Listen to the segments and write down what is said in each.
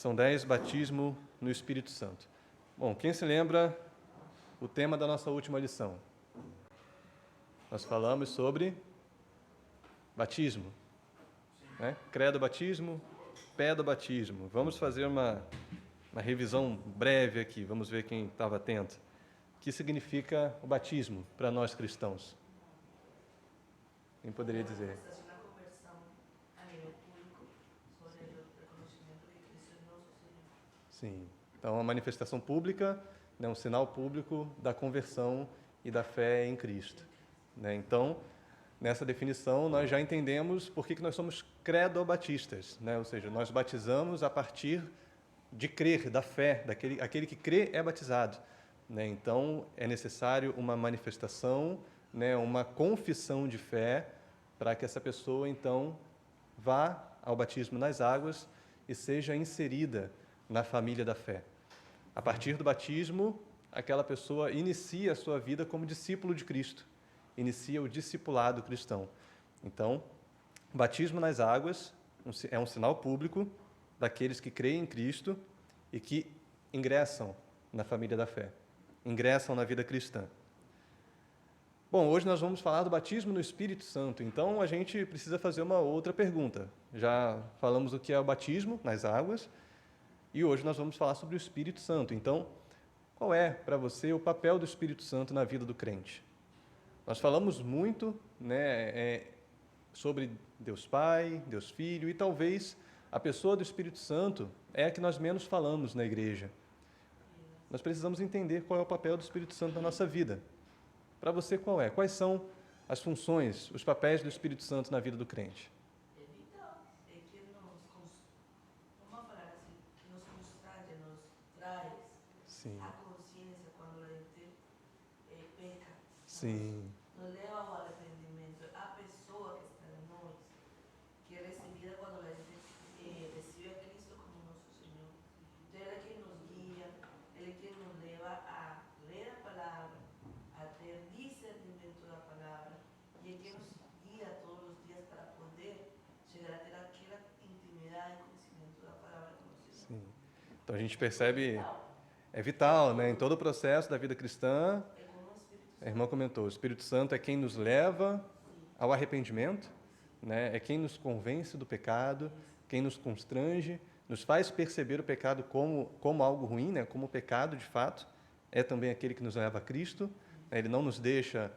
Lição 10, batismo no Espírito Santo. Bom, quem se lembra o tema da nossa última lição? Nós falamos sobre batismo, né? Credo batismo, pé do batismo. Vamos fazer uma revisão breve aqui, vamos ver quem estava atento. O que significa o batismo para nós cristãos? Quem poderia dizer? Sim. Então, a manifestação pública, né, um sinal público da conversão e da fé em Cristo. Né? Então, nessa definição, nós já entendemos por que nós somos credobatistas, né? Ou seja, nós batizamos a partir de crer, da fé, aquele que crê é batizado. Né? Então, é necessário uma manifestação, né, uma confissão de fé, para que essa pessoa, então, vá ao batismo nas águas e seja inserida na família da fé. A partir do batismo, aquela pessoa inicia a sua vida como discípulo de Cristo, inicia o discipulado cristão. Então, o batismo nas águas é um sinal público daqueles que creem em Cristo e que ingressam na família da fé, ingressam na vida cristã. Bom, hoje nós vamos falar do batismo no Espírito Santo, então a gente precisa fazer uma outra pergunta. Já falamos o que é o batismo nas águas, e hoje nós vamos falar sobre o Espírito Santo. Então, qual é, para você, o papel do Espírito Santo na vida do crente? Nós falamos muito, né, sobre Deus Pai, Deus Filho, e talvez a pessoa do Espírito Santo é a que nós menos falamos na igreja. Nós precisamos entender qual é o papel do Espírito Santo na nossa vida. Para você, qual é? Quais são as funções, os papéis do Espírito Santo na vida do crente? Sim. A consciência quando a gente peca. Sim. Nos leva ao arrependimento. A pessoa que está em nós, que é recebida quando a gente recebe a Cristo como nosso Senhor. Então, Ele é quem nos guia, Ele é quem nos leva a ler a palavra, a ter discernimento da palavra, e é quem nos guia todos os dias para poder chegar a ter aquela intimidade e conhecimento da palavra com o Senhor. Sim. Então, a gente percebe... É vital, né? Em todo o processo da vida cristã, a irmã comentou, o Espírito Santo é quem nos leva ao arrependimento, né? É quem nos convence do pecado, quem nos constrange, nos faz perceber o pecado como algo ruim, né? Como pecado de fato, é também aquele que nos leva a Cristo, né? Ele não nos deixa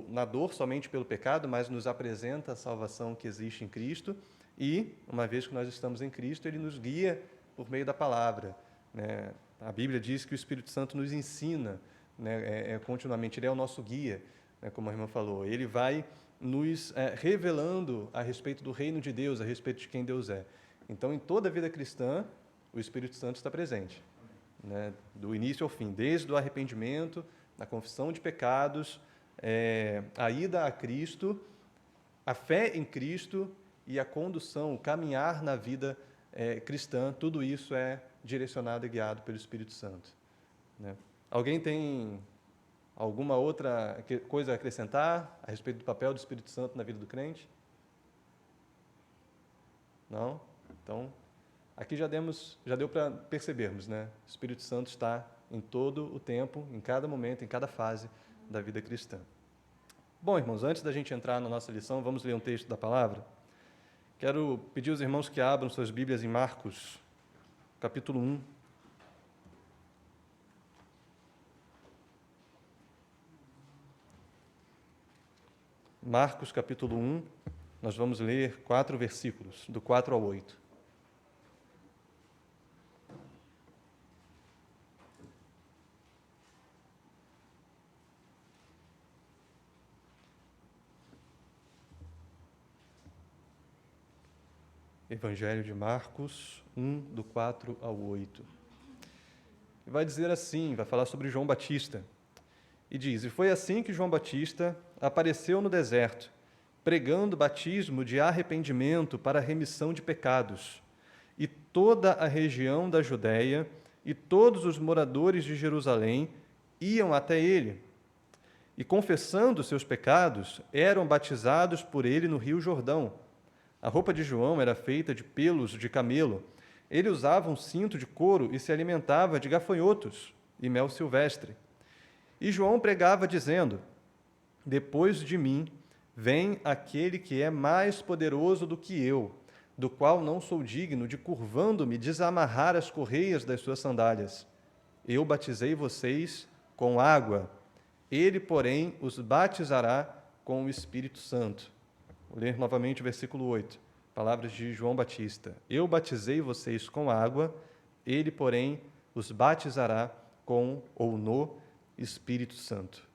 na dor somente pelo pecado, mas nos apresenta a salvação que existe em Cristo e, uma vez que nós estamos em Cristo, Ele nos guia por meio da palavra, né? A Bíblia diz que o Espírito Santo nos ensina, né, continuamente, ele é o nosso guia, né, como a irmã falou. Ele vai nos revelando a respeito do reino de Deus, a respeito de quem Deus é. Então, em toda a vida cristã, o Espírito Santo está presente, né, do início ao fim, desde o arrependimento, a confissão de pecados, a ida a Cristo, a fé em Cristo e a condução, o caminhar na vida cristã, tudo isso é direcionado e guiado pelo Espírito Santo. Né? Alguém tem alguma outra coisa a acrescentar a respeito do papel do Espírito Santo na vida do crente? Não? Então, aqui já deu para percebermos, né? O Espírito Santo está em todo o tempo, em cada momento, em cada fase da vida cristã. Bom, irmãos, antes da gente entrar na nossa lição, vamos ler um texto da palavra. Quero pedir aos irmãos que abram suas Bíblias em Marcos, capítulo 1. Marcos, capítulo 1, nós vamos ler 4 versículos, do 4 ao 8. Evangelho de Marcos 1, do 4 ao 8. E vai dizer assim, vai falar sobre João Batista. E diz, e foi assim que João Batista apareceu no deserto, pregando batismo de arrependimento para a remissão de pecados. E toda a região da Judéia e todos os moradores de Jerusalém iam até ele. E confessando seus pecados, eram batizados por ele no rio Jordão. A roupa de João era feita de pelos de camelo, Ele usava um cinto de couro e se alimentava de gafanhotos e mel silvestre. E João pregava dizendo: depois de mim vem aquele que é mais poderoso do que eu, do qual não sou digno de, curvando-me, desamarrar as correias das suas sandálias. Eu batizei vocês com água, ele, porém, os batizará com o Espírito Santo. Vou ler novamente o versículo 8, palavras de João Batista. Eu batizei vocês com água, ele, porém, os batizará com ou no Espírito Santo.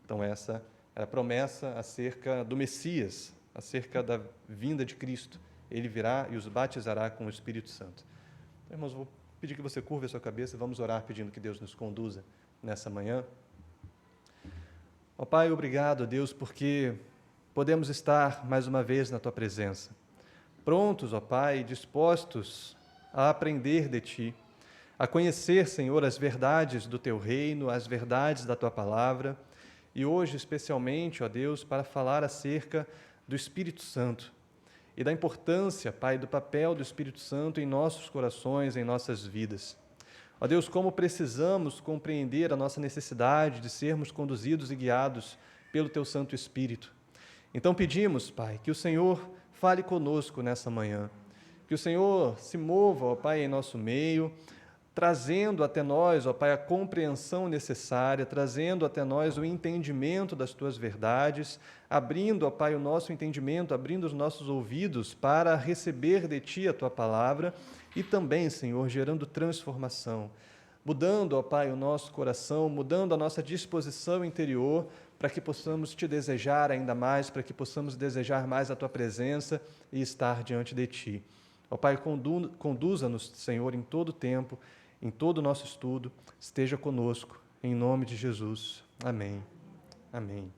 Então, essa é a promessa acerca do Messias, acerca da vinda de Cristo. Ele virá e os batizará com o Espírito Santo. Então, irmãos, vou pedir que você curva a sua cabeça e vamos orar pedindo que Deus nos conduza nessa manhã. Ó Pai, obrigado, Deus, porque podemos estar mais uma vez na Tua presença. Prontos, ó Pai, dispostos a aprender de Ti, a conhecer, Senhor, as verdades do Teu reino, as verdades da Tua palavra, e hoje, especialmente, ó Deus, para falar acerca do Espírito Santo e da importância, Pai, do papel do Espírito Santo em nossos corações, em nossas vidas. Ó Deus, como precisamos compreender a nossa necessidade de sermos conduzidos e guiados pelo Teu Santo Espírito. Então pedimos, Pai, que o Senhor fale conosco nessa manhã, que o Senhor se mova, ó Pai, em nosso meio, trazendo até nós, ó Pai, a compreensão necessária, trazendo até nós o entendimento das Tuas verdades, abrindo, ó Pai, o nosso entendimento, abrindo os nossos ouvidos para receber de Ti a Tua palavra e também, Senhor, gerando transformação, mudando, ó Pai, o nosso coração, mudando a nossa disposição interior para que possamos Te desejar ainda mais, para que possamos desejar mais a Tua presença e estar diante de Ti. Ó Pai, conduza-nos, Senhor, em todo o tempo, em todo o nosso estudo, esteja conosco, em nome de Jesus. Amém. Amém.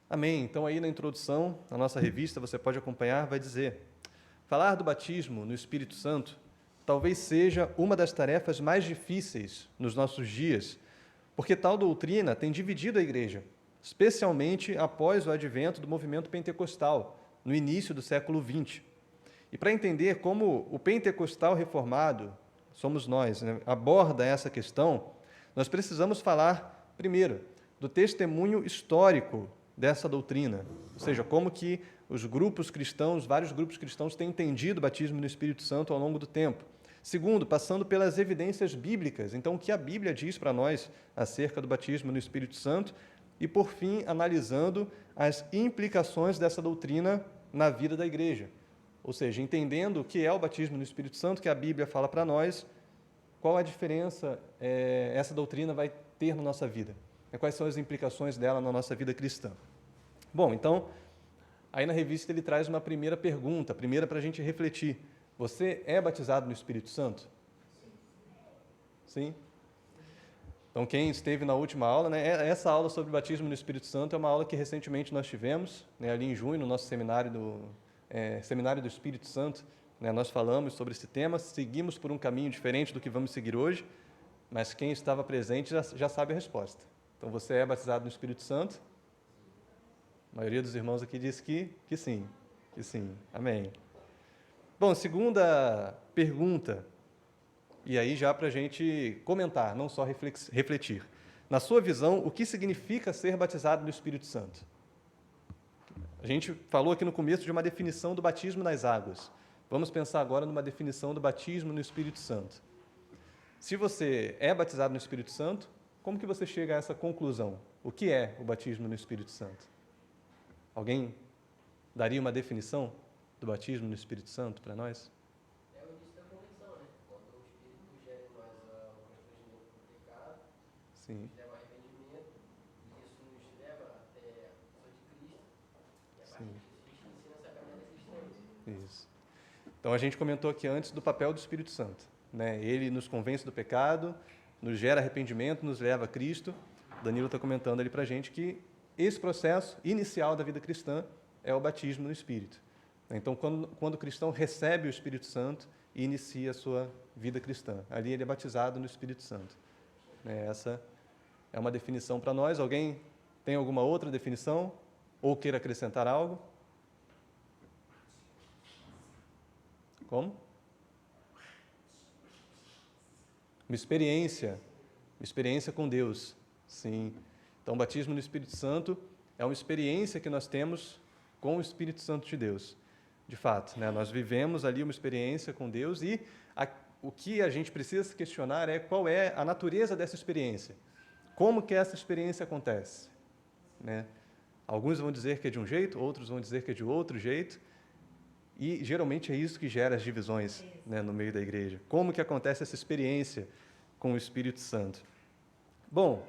Amém. Então, aí na introdução, na nossa revista, você pode acompanhar, vai dizer: falar do batismo no Espírito Santo talvez seja uma das tarefas mais difíceis nos nossos dias, porque tal doutrina tem dividido a igreja, especialmente após o advento do movimento pentecostal, no início do século XX. E para entender como o pentecostal reformado, somos nós, né, aborda essa questão, nós precisamos falar, primeiro, do testemunho histórico dessa doutrina, ou seja, como que os grupos cristãos, vários grupos cristãos têm entendido o batismo no Espírito Santo ao longo do tempo. Segundo, passando pelas evidências bíblicas, então o que a Bíblia diz para nós acerca do batismo no Espírito Santo, e por fim, analisando as implicações dessa doutrina na vida da igreja. Ou seja, entendendo o que é o batismo no Espírito Santo, que a Bíblia fala para nós, qual a diferença essa doutrina vai ter na nossa vida, quais são as implicações dela na nossa vida cristã. Bom, então, aí na revista ele traz uma primeira pergunta, primeira para a gente refletir. Você é batizado no Espírito Santo? Sim? Então, quem esteve na última aula, né, essa aula sobre batismo no Espírito Santo é uma aula que recentemente nós tivemos, né, ali em junho, no nosso seminário do Espírito Santo, né, nós falamos sobre esse tema, seguimos por um caminho diferente do que vamos seguir hoje, mas quem estava presente já sabe a resposta. Então, você é batizado no Espírito Santo? A maioria dos irmãos aqui diz que sim, que sim. Amém. Bom, segunda pergunta, e aí já para a gente comentar, não só refletir. Na sua visão, o que significa ser batizado no Espírito Santo? A gente falou aqui no começo de uma definição do batismo nas águas. Vamos pensar agora numa definição do batismo no Espírito Santo. Se você é batizado no Espírito Santo, como que você chega a essa conclusão? O que é o batismo no Espírito Santo? Alguém daria uma definição do batismo no Espírito Santo para nós? É o início da conversão, né? Quando o Espírito gera em nós o constrangimento do pecado, Sim. nos leva ao arrependimento, e isso nos leva até a pessoa de Cristo, e a partir disso a gente ensina essa caminhada cristã. Isso. Então, a gente comentou aqui antes do papel do Espírito Santo, né? Ele nos convence do pecado, nos gera arrependimento, nos leva a Cristo. Danilo está comentando ali para a gente que esse processo inicial da vida cristã é o batismo no Espírito. Então, quando o cristão recebe o Espírito Santo e inicia a sua vida cristã, ali ele é batizado no Espírito Santo. Essa é uma definição para nós. Alguém tem alguma outra definição? Ou queira acrescentar algo? Como? uma experiência com Deus, sim. Então, o batismo no Espírito Santo é uma experiência que nós temos com o Espírito Santo de Deus. De fato, né? Nós vivemos ali uma experiência com Deus e o que a gente precisa se questionar é qual é a natureza dessa experiência. Como que essa experiência acontece, né? Alguns vão dizer que é de um jeito, outros vão dizer que é de outro jeito, e geralmente é isso que gera as divisões, né, no meio da igreja. Como que acontece essa experiência com o Espírito Santo? Bom,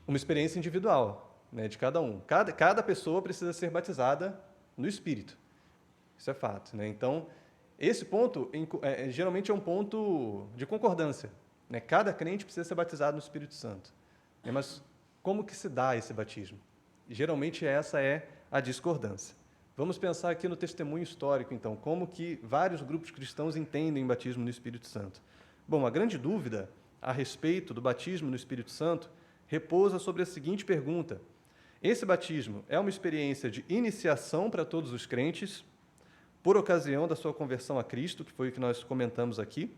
uma experiência individual, né, de cada um. Cada pessoa precisa ser batizada no Espírito. Isso é fato, né? Então, esse ponto geralmente é um ponto de concordância, né? Cada crente precisa ser batizado no Espírito Santo. Mas como que se dá esse batismo? Geralmente essa é a discordância. Vamos pensar aqui no testemunho histórico, então, como que vários grupos cristãos entendem o batismo no Espírito Santo. Bom, a grande dúvida a respeito do batismo no Espírito Santo repousa sobre a seguinte pergunta: esse batismo é uma experiência de iniciação para todos os crentes, por ocasião da sua conversão a Cristo, que foi o que nós comentamos aqui,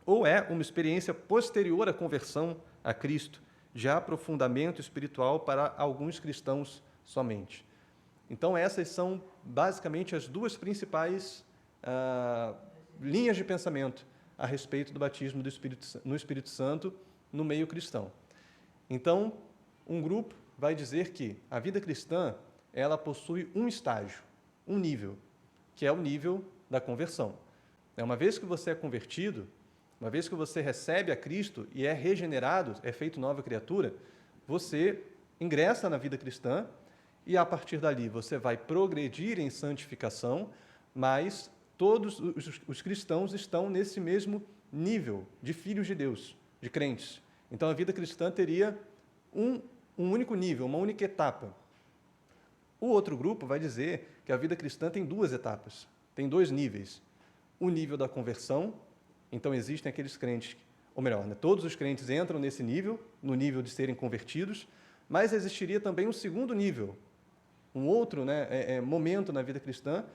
ou é uma experiência posterior à conversão a Cristo, de aprofundamento espiritual para alguns cristãos somente? Então, essas são basicamente as duas principais linhas de pensamento a respeito do batismo no Espírito Santo no meio cristão. Então, um grupo vai dizer que a vida cristã ela possui um estágio, um nível, que é o nível da conversão. Uma vez que você é convertido, uma vez que você recebe a Cristo e é regenerado, é feito nova criatura, você ingressa na vida cristã e, a partir dali, você vai progredir em santificação, mas todos os cristãos estão nesse mesmo nível de filhos de Deus, de crentes. Então, a vida cristã teria um único nível, uma única etapa. O outro grupo vai dizer que a vida cristã tem duas etapas, tem dois níveis. O nível da conversão, então existem aqueles crentes, ou melhor, né, todos os crentes entram nesse nível, no nível de serem convertidos, mas existiria também um segundo nível, um outro, né, momento na vida cristã,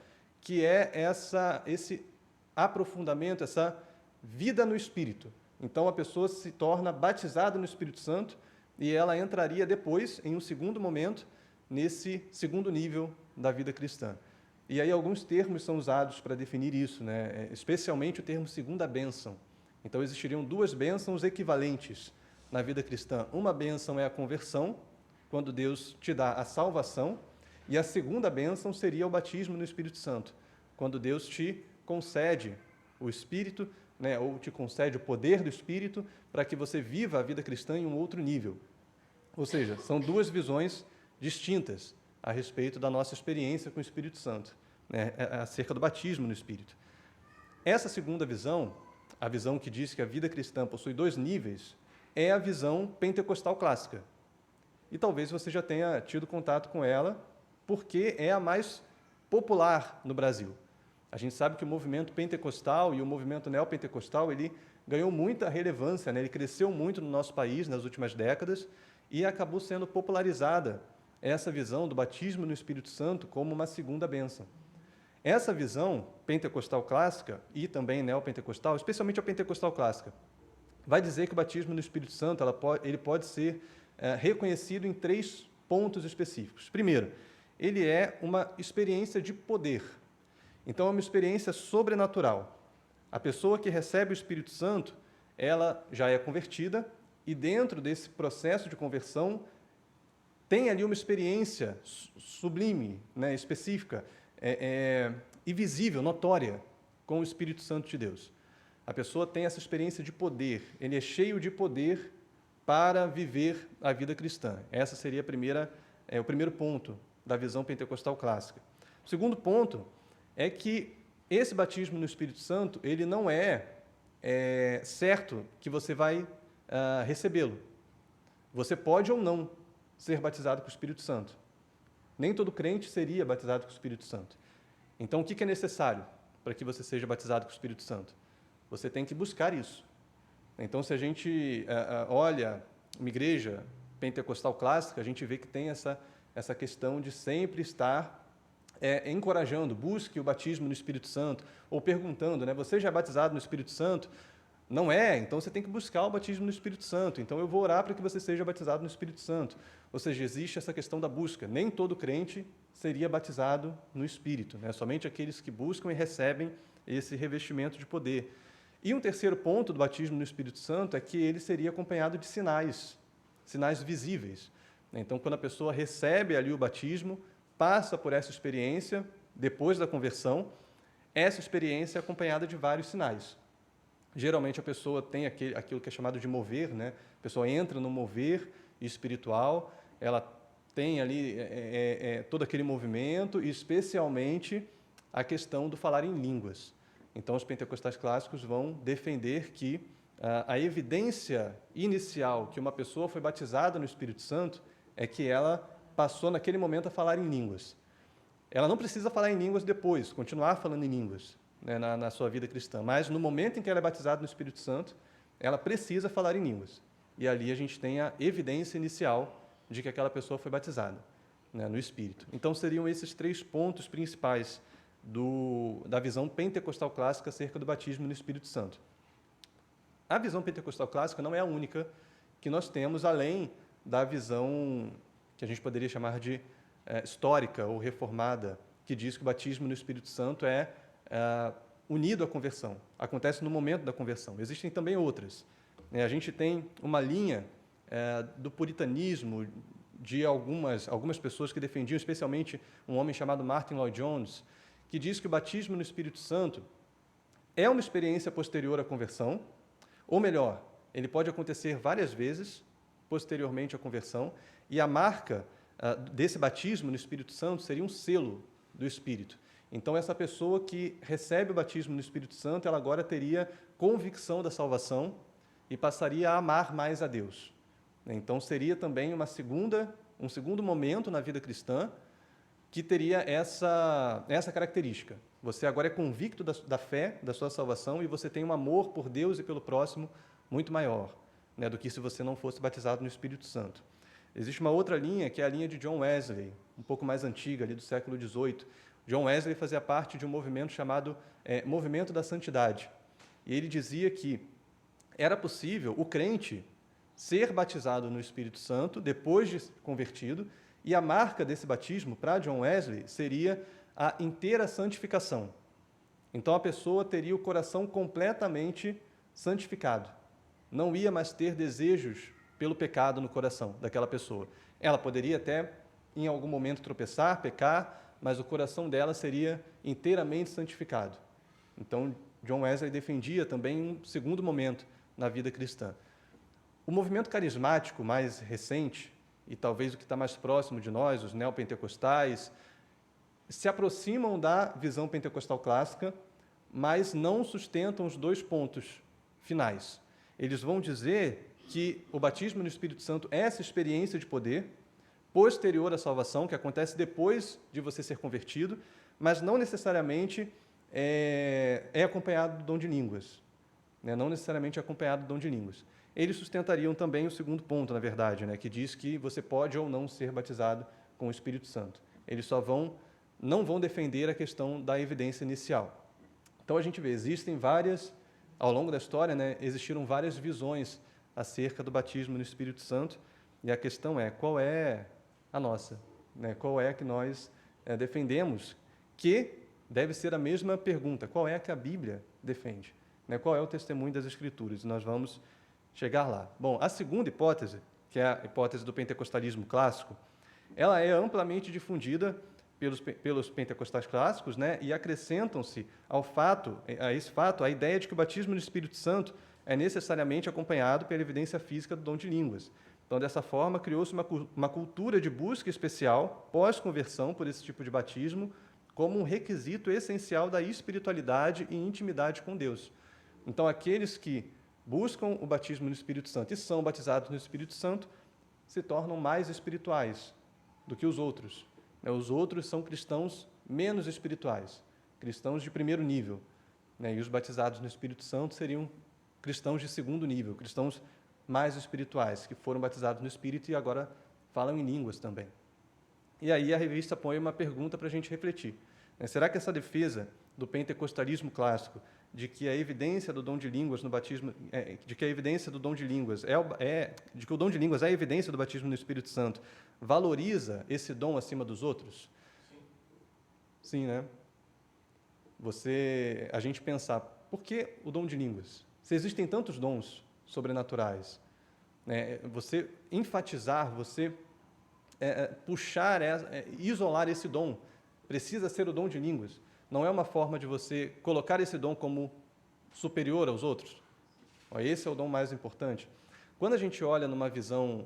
que é esse aprofundamento, essa vida no Espírito. Então, a pessoa se torna batizada no Espírito Santo e ela entraria depois, em um segundo momento, nesse segundo nível da vida cristã. E aí alguns termos são usados para definir isso, né? Especialmente o termo segunda bênção. Então, existiriam duas bênçãos equivalentes na vida cristã. Uma bênção é a conversão, quando Deus te dá a salvação, e a segunda bênção seria o batismo no Espírito Santo, quando Deus te concede o Espírito, né, ou te concede o poder do Espírito para que você viva a vida cristã em um outro nível. Ou seja, são duas visões distintas a respeito da nossa experiência com o Espírito Santo, né, acerca do batismo no Espírito. Essa segunda visão, a visão que diz que a vida cristã possui dois níveis, é a visão pentecostal clássica. E talvez você já tenha tido contato com ela, porque é a mais popular no Brasil. A gente sabe que o movimento pentecostal e o movimento neopentecostal, ele ganhou muita relevância, né? Ele cresceu muito no nosso país nas últimas décadas e acabou sendo popularizada essa visão do batismo no Espírito Santo como uma segunda bênção. Essa visão pentecostal clássica e também neopentecostal, especialmente a pentecostal clássica, vai dizer que o batismo no Espírito Santo ele pode ser reconhecido em 3 pontos específicos. Primeiro, ele é uma experiência de poder. Então, é uma experiência sobrenatural. A pessoa que recebe o Espírito Santo, ela já é convertida e dentro desse processo de conversão tem ali uma experiência sublime, né, específica e visível, notória, com o Espírito Santo de Deus. A pessoa tem essa experiência de poder, ele é cheio de poder para viver a vida cristã. Essa seria o primeiro ponto da visão pentecostal clássica. O segundo ponto é que esse batismo no Espírito Santo, ele não é certo que você vai recebê-lo. Você pode ou não ser batizado com o Espírito Santo. Nem todo crente seria batizado com o Espírito Santo. Então, o que é necessário para que você seja batizado com o Espírito Santo? Você tem que buscar isso. Então, se a gente olha uma igreja pentecostal clássica, a gente vê que tem essa questão de sempre estar encorajando, busque o batismo no Espírito Santo, ou perguntando, né, você já é batizado no Espírito Santo? Não é, então você tem que buscar o batismo no Espírito Santo. Então eu vou orar para que você seja batizado no Espírito Santo. Ou seja, existe essa questão da busca. Nem todo crente seria batizado no Espírito, né? Somente aqueles que buscam e recebem esse revestimento de poder. E um terceiro ponto do batismo no Espírito Santo é que ele seria acompanhado de sinais, sinais visíveis. Então, quando a pessoa recebe ali o batismo, passa por essa experiência, depois da conversão, essa experiência é acompanhada de vários sinais. Geralmente a pessoa tem aquilo que é chamado de mover, né? A pessoa entra no mover espiritual, ela tem ali todo aquele movimento, e especialmente a questão do falar em línguas. Então, os pentecostais clássicos vão defender que a evidência inicial que uma pessoa foi batizada no Espírito Santo é que ela passou naquele momento a falar em línguas. Ela não precisa falar em línguas depois, continuar falando em línguas, né, na sua vida cristã, mas no momento em que ela é batizada no Espírito Santo, ela precisa falar em línguas. E ali a gente tem a evidência inicial de que aquela pessoa foi batizada, né, no Espírito. Então, seriam esses 3 pontos principais da visão pentecostal clássica acerca do batismo no Espírito Santo. A visão pentecostal clássica não é a única que nós temos, além da visão que a gente poderia chamar de histórica ou reformada, que diz que o batismo no Espírito Santo é unido à conversão, acontece no momento da conversão. Existem também outras. A gente tem uma linha do puritanismo de algumas pessoas que defendiam, especialmente um homem chamado Martin Lloyd-Jones, que diz que o batismo no Espírito Santo é uma experiência posterior à conversão, ou melhor, ele pode acontecer várias vezes posteriormente à conversão, e a marca desse batismo no Espírito Santo seria um selo do Espírito. Então, essa pessoa que recebe o batismo no Espírito Santo, ela agora teria convicção da salvação e passaria a amar mais a Deus. Então, seria também um segundo momento na vida cristã que teria essa característica. Você agora é convicto da fé, da sua salvação, e você tem um amor por Deus e pelo próximo muito maior, né, do que se você não fosse batizado no Espírito Santo. Existe uma outra linha, que é a linha de John Wesley, um pouco mais antiga, ali do século XVIII. John Wesley fazia parte de um movimento chamado Movimento da Santidade. E ele dizia que era possível o crente ser batizado no Espírito Santo depois de convertido, e a marca desse batismo, para John Wesley, seria a inteira santificação. Então, a pessoa teria o coração completamente santificado. Não ia mais ter desejos pelo pecado no coração daquela pessoa. Ela poderia até, em algum momento, tropeçar, pecar, mas o coração dela seria inteiramente santificado. Então, John Wesley defendia também um segundo momento na vida cristã. O movimento carismático mais recente, e talvez o que está mais próximo de nós, os neopentecostais, se aproximam da visão pentecostal clássica, mas não sustentam os 2 pontos finais. Eles vão dizer que o batismo no Espírito Santo é essa experiência de poder posterior à salvação, que acontece depois de você ser convertido, mas não necessariamente é acompanhado do dom de línguas. Né? Não necessariamente é acompanhado do dom de línguas. Eles sustentariam também o segundo ponto, na verdade, né? Que diz que você pode ou não ser batizado com o Espírito Santo. Eles não vão defender a questão da evidência inicial. Então, a gente vê, ao longo da história, né, existiram várias visões acerca do batismo no Espírito Santo, e a questão é, qual é a nossa? Né? Qual é a que nós defendemos? Que deve ser a mesma pergunta, qual é a que a Bíblia defende? Né? Qual é o testemunho das Escrituras? E nós vamos chegar lá. Bom, a segunda hipótese, que é a hipótese do pentecostalismo clássico, ela é amplamente difundida pelos pentecostais clássicos, né, e acrescentam-se a esse fato a ideia de que o batismo no Espírito Santo é necessariamente acompanhado pela evidência física do dom de línguas. Então, dessa forma, criou-se uma cultura de busca especial, pós-conversão, por esse tipo de batismo, como um requisito essencial da espiritualidade e intimidade com Deus. Então, aqueles que buscam o batismo no Espírito Santo e são batizados no Espírito Santo se tornam mais espirituais do que os outros. Os outros são cristãos menos espirituais, cristãos de primeiro nível. E os batizados no Espírito Santo seriam cristãos de segundo nível, cristãos mais espirituais, que foram batizados no Espírito e agora falam em línguas também. E aí a revista põe uma pergunta para a gente refletir. Será que essa defesa do pentecostalismo clássico de que a evidência do dom de línguas no batismo, de que a evidência do dom de línguas de que o dom de línguas é a evidência do batismo no Espírito Santo, valoriza esse dom acima dos outros? Sim, né? A gente pensar, por que o dom de línguas? Se existem tantos dons sobrenaturais, né? Você enfatizar, você puxar, isolar esse dom, precisa ser o dom de línguas. Não é uma forma de você colocar esse dom como superior aos outros. Esse é o dom mais importante. Quando a gente olha numa visão,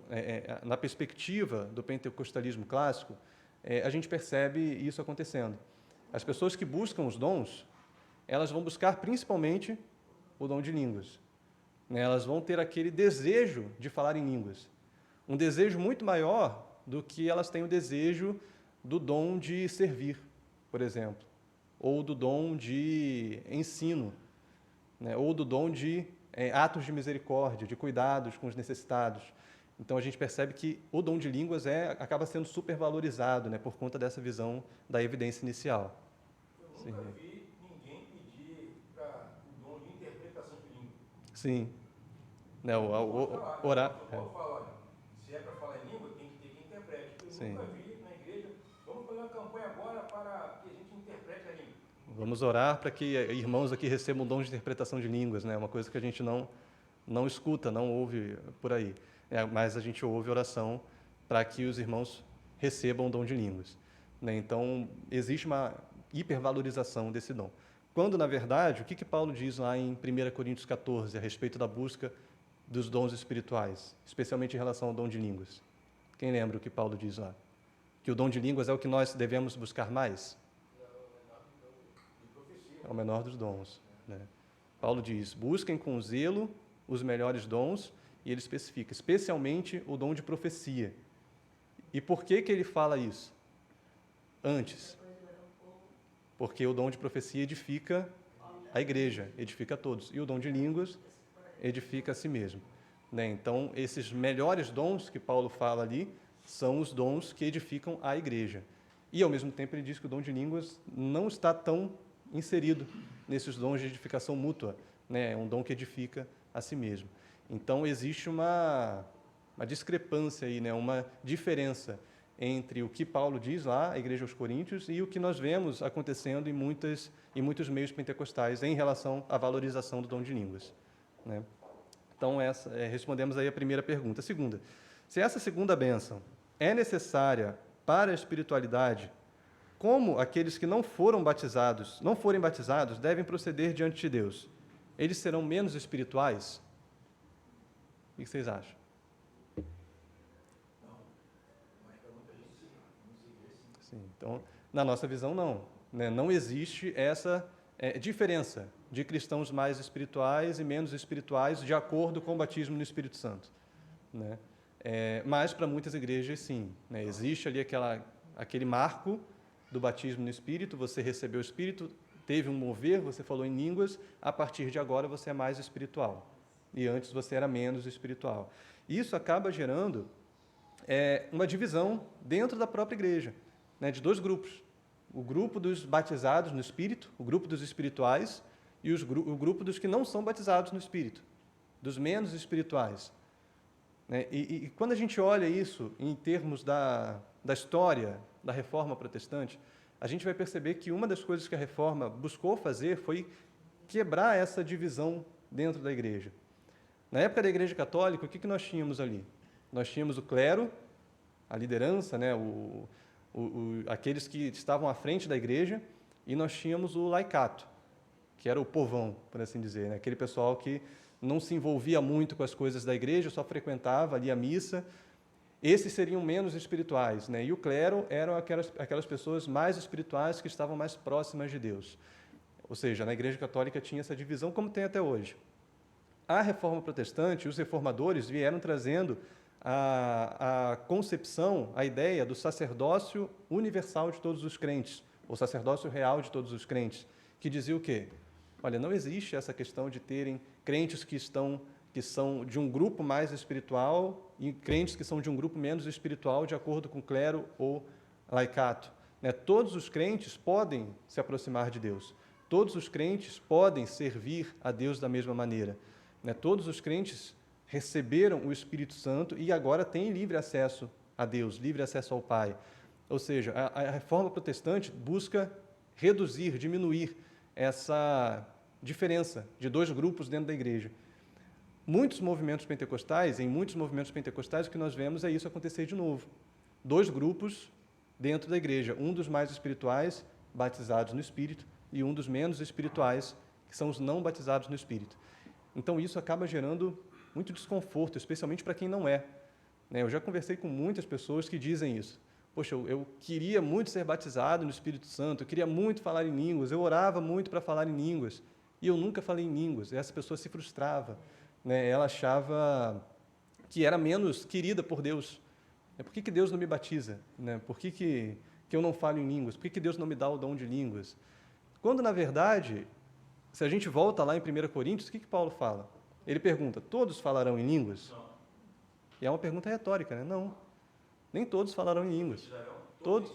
na perspectiva do pentecostalismo clássico, a gente percebe isso acontecendo. As pessoas que buscam os dons, elas vão buscar principalmente o dom de línguas. Elas vão ter aquele desejo de falar em línguas. Um desejo muito maior do que elas têm o desejo do dom de servir, por exemplo, ou do dom de ensino, né? Ou do dom de atos de misericórdia, de cuidados com os necessitados. Então, a gente percebe que o dom de línguas acaba sendo supervalorizado, né, por conta dessa visão da evidência inicial. Eu nunca vi ninguém pedir para o dom de interpretação de língua. Sim. Né, orar. Paulo fala, olha, se é para falar em língua, tem que ter quem interprete. Eu nunca vi na igreja, vamos fazer uma campanha agora para que a gente interprete a língua. Vamos orar para que irmãos aqui recebam o dom de interpretação de línguas, né? Uma coisa que a gente não escuta, não ouve por aí. Mas a gente ouve oração para que os irmãos recebam o dom de línguas, né? Então, existe uma hipervalorização desse dom. Quando, na verdade, o que Paulo diz lá em 1 Coríntios 14, a respeito da busca dos dons espirituais, especialmente em relação ao dom de línguas? Quem lembra o que Paulo diz lá? Que o dom de línguas é o que nós devemos buscar mais? É o menor dos dons, né? Paulo diz, busquem com zelo os melhores dons, e ele especifica, especialmente o dom de profecia. E por que ele fala isso? Antes. Porque o dom de profecia edifica a igreja, edifica a todos. E o dom de línguas edifica a si mesmo, né? Então, esses melhores dons que Paulo fala ali são os dons que edificam a igreja. E, ao mesmo tempo, ele diz que o dom de línguas não está tão inserido nesses dons de edificação mútua, né? É um dom que edifica a si mesmo. Então, existe uma discrepância aí, né? Uma diferença entre o que Paulo diz lá, a Igreja aos Coríntios, e o que nós vemos acontecendo em muitos meios pentecostais em relação à valorização do dom de línguas, né? Então, respondemos aí a primeira pergunta. A segunda, se essa segunda bênção é necessária para a espiritualidade, como aqueles que não forem batizados, devem proceder diante de Deus? Eles serão menos espirituais? O que vocês acham? Sim, então, na nossa visão, não, né? Não existe essa diferença de cristãos mais espirituais e menos espirituais de acordo com o batismo no Espírito Santo, né? Mas para muitas igrejas, sim, né? Existe ali aquele marco do batismo no Espírito, você recebeu o Espírito, teve um mover, você falou em línguas, a partir de agora você é mais espiritual. E antes você era menos espiritual. Isso acaba gerando uma divisão dentro da própria igreja, né, de dois grupos. O grupo dos batizados no Espírito, o grupo dos espirituais, e o grupo dos que não são batizados no Espírito, dos menos espirituais, né? E quando a gente olha isso em termos da história da Reforma Protestante, a gente vai perceber que uma das coisas que a Reforma buscou fazer foi quebrar essa divisão dentro da igreja. Na época da Igreja Católica, o que nós tínhamos ali? Nós tínhamos o clero, a liderança, né, aqueles que estavam à frente da igreja, e nós tínhamos o laicato, que era o povão, por assim dizer, né? Aquele pessoal que não se envolvia muito com as coisas da igreja, só frequentava ali a missa. Esses seriam menos espirituais, né? E o clero eram aquelas pessoas mais espirituais que estavam mais próximas de Deus. Ou seja, na Igreja Católica tinha essa divisão, como tem até hoje. A Reforma Protestante, os reformadores vieram trazendo a concepção, a ideia do sacerdócio universal de todos os crentes, o sacerdócio real de todos os crentes, que dizia o quê? Olha, não existe essa questão de terem crentes que são de um grupo mais espiritual e crentes que são de um grupo menos espiritual, de acordo com clero ou laicato, né? Todos os crentes podem se aproximar de Deus. todos os crentes podem servir a Deus da mesma maneira, né? Todos os crentes receberam o Espírito Santo e agora têm livre acesso a Deus, livre acesso ao Pai. Ou seja, a reforma protestante busca reduzir, diminuir essa diferença de dois grupos dentro da igreja. Em muitos movimentos pentecostais, o que nós vemos é isso acontecer de novo. Dois grupos dentro da igreja, um dos mais espirituais, batizados no Espírito, e um dos menos espirituais, que são os não batizados no Espírito. Então, isso acaba gerando muito desconforto, especialmente para quem não é. Eu já conversei com muitas pessoas que dizem isso. Poxa, eu queria muito ser batizado no Espírito Santo, eu queria muito falar em línguas, eu orava muito para falar em línguas, e eu nunca falei em línguas. E essa pessoa se frustrava, ela achava que era menos querida por Deus. Por que Deus não me batiza? Por que eu não falo em línguas? Por que Deus não me dá o dom de línguas? Quando, na verdade, se a gente volta lá em 1 Coríntios, o que Paulo fala? Ele pergunta, todos falarão em línguas? Não. E é uma pergunta retórica, né? Não. Nem todos falarão em línguas. Todos.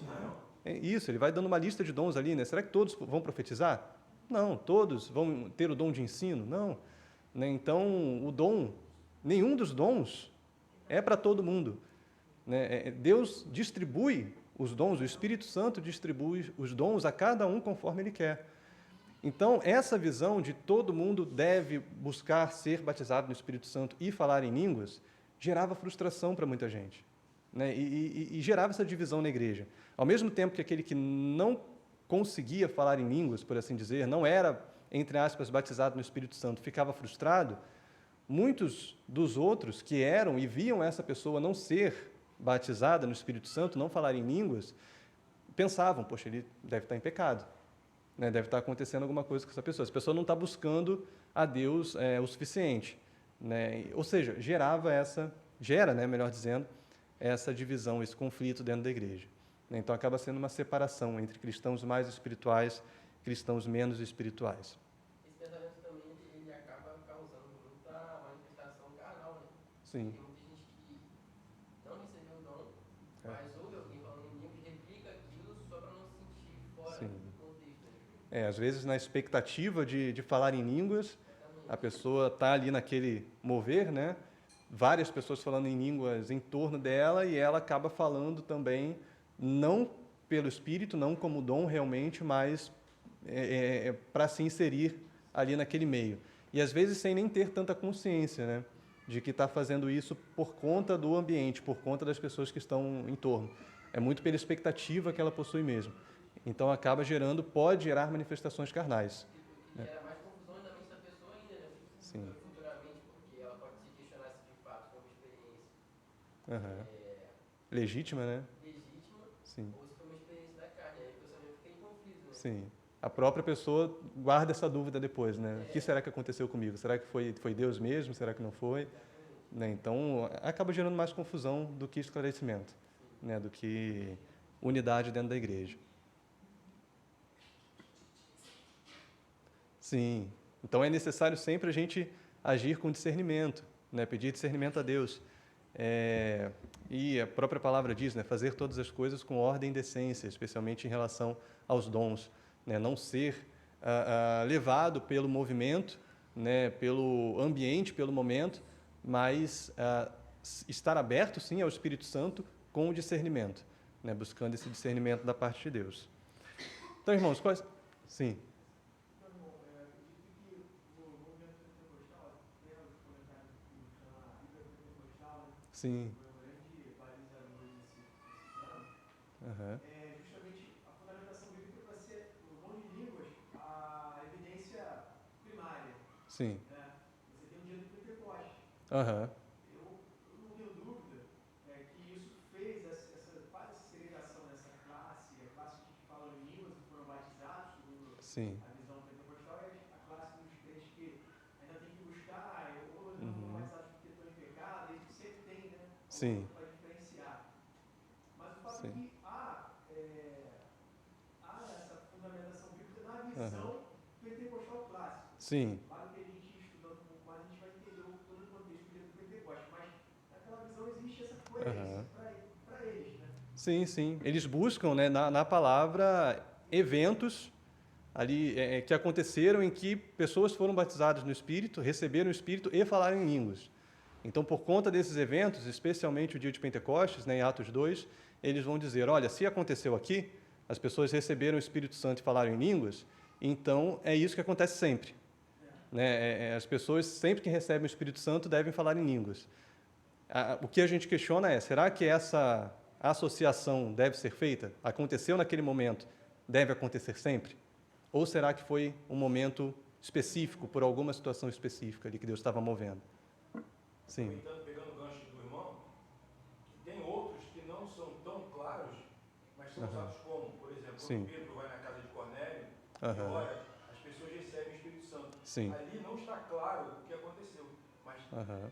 Isso, ele vai dando uma lista de dons ali, né? Será que todos vão profetizar? Não. Todos vão ter o dom de ensino? Não. Então, o dom, nenhum dos dons é para todo mundo. Deus distribui os dons, o Espírito Santo distribui os dons a cada um conforme Ele quer. Então, essa visão de todo mundo deve buscar ser batizado no Espírito Santo e falar em línguas, gerava frustração para muita gente, e gerava essa divisão na igreja. Ao mesmo tempo que aquele que não conseguia falar em línguas, por assim dizer, não era, entre aspas, batizado no Espírito Santo, ficava frustrado, muitos dos outros que eram e viam essa pessoa não ser batizada no Espírito Santo, não falar em línguas, pensavam, poxa, ele deve estar em pecado, deve estar acontecendo alguma coisa com essa pessoa não está buscando a Deus o suficiente. Ou seja, gera, melhor dizendo, essa divisão, esse conflito dentro da igreja. Então, acaba sendo uma separação entre cristãos mais espirituais e cristãos menos espirituais. Esse pensamento também, ele acaba causando muita manifestação carnal, né? Sim. Tem muita gente que não recebeu o dom, mas ouve alguém falando em línguas e replica aquilo só para não se sentir fora do contexto. Às vezes, na expectativa de falar em línguas, a pessoa está ali naquele mover, várias pessoas falando em línguas em torno dela, e ela acaba falando também, não pelo Espírito, não como dom realmente, mas para se inserir ali naquele meio. E às vezes sem nem ter tanta consciência, de que está fazendo isso por conta do ambiente, por conta das pessoas que estão em torno. É muito pela expectativa que ela possui mesmo. Então pode gerar manifestações carnais. Gera mais confusão na mente da pessoa ainda, Sim. Futuramente, porque ela pode se questionar se de fato foi uma experiência legítima, legítima, Sim. ou se foi uma experiência da carne. Aí a pessoa mesmo fica em conflito, Sim. A própria pessoa guarda essa dúvida depois, O que será que aconteceu comigo? Será que foi Deus mesmo? Será que não foi? Então, acaba gerando mais confusão do que esclarecimento, do que unidade dentro da igreja. Sim. Então, é necessário sempre a gente agir com discernimento, pedir discernimento a Deus. E a própria palavra diz, fazer todas as coisas com ordem e decência, especialmente em relação aos dons. Não ser levado pelo movimento, pelo ambiente, pelo momento, mas estar aberto, sim, ao Espírito Santo com o discernimento, buscando esse discernimento da parte de Deus. Então, irmãos, quais... Sim. Sim. Justamente a fundamentação bíblica vai ser o dom de línguas, a evidência primária. Sim. Você tem um dia do Pentecoste. Eu não tenho dúvida que isso faz essa segregação nessa classe, a classe que falam em línguas e foram batizados, segundo a visão pentecostal, é a classe dos crentes que ainda tem que buscar, ou não foram batizados porque estão em pecado, isso sempre tem, Sim. Para diferenciar. Mas o fato Sim. é que há essa fundamentação bíblica na visão pentecostal clássica. Sim. Claro que a gente estudando um pouco mais, a gente vai entender todo o contexto do Pentecoste, mas naquela visão existe essa coerência para eles, Sim, sim. Eles buscam, na palavra, eventos ali que aconteceram em que pessoas foram batizadas no Espírito, receberam o Espírito e falaram em línguas. Então, por conta desses eventos, especialmente o dia de Pentecostes, né, em Atos 2, eles vão dizer, olha, se aconteceu aqui, as pessoas receberam o Espírito Santo e falaram em línguas, então é isso que acontece sempre. Né? As pessoas, sempre que recebem o Espírito Santo, devem falar em línguas. O que a gente questiona é, será que essa associação deve ser feita? Aconteceu naquele momento, deve acontecer sempre? Ou será que foi um momento específico, por alguma situação específica ali que Deus estava movendo? Sim. Pegando o gancho do irmão, tem outros que não são tão claros, mas são usados como, por exemplo, quando Pedro vai na casa de Cornélio, e ora, as pessoas recebem o Espírito Santo. Sim. Ali não está claro o que aconteceu, mas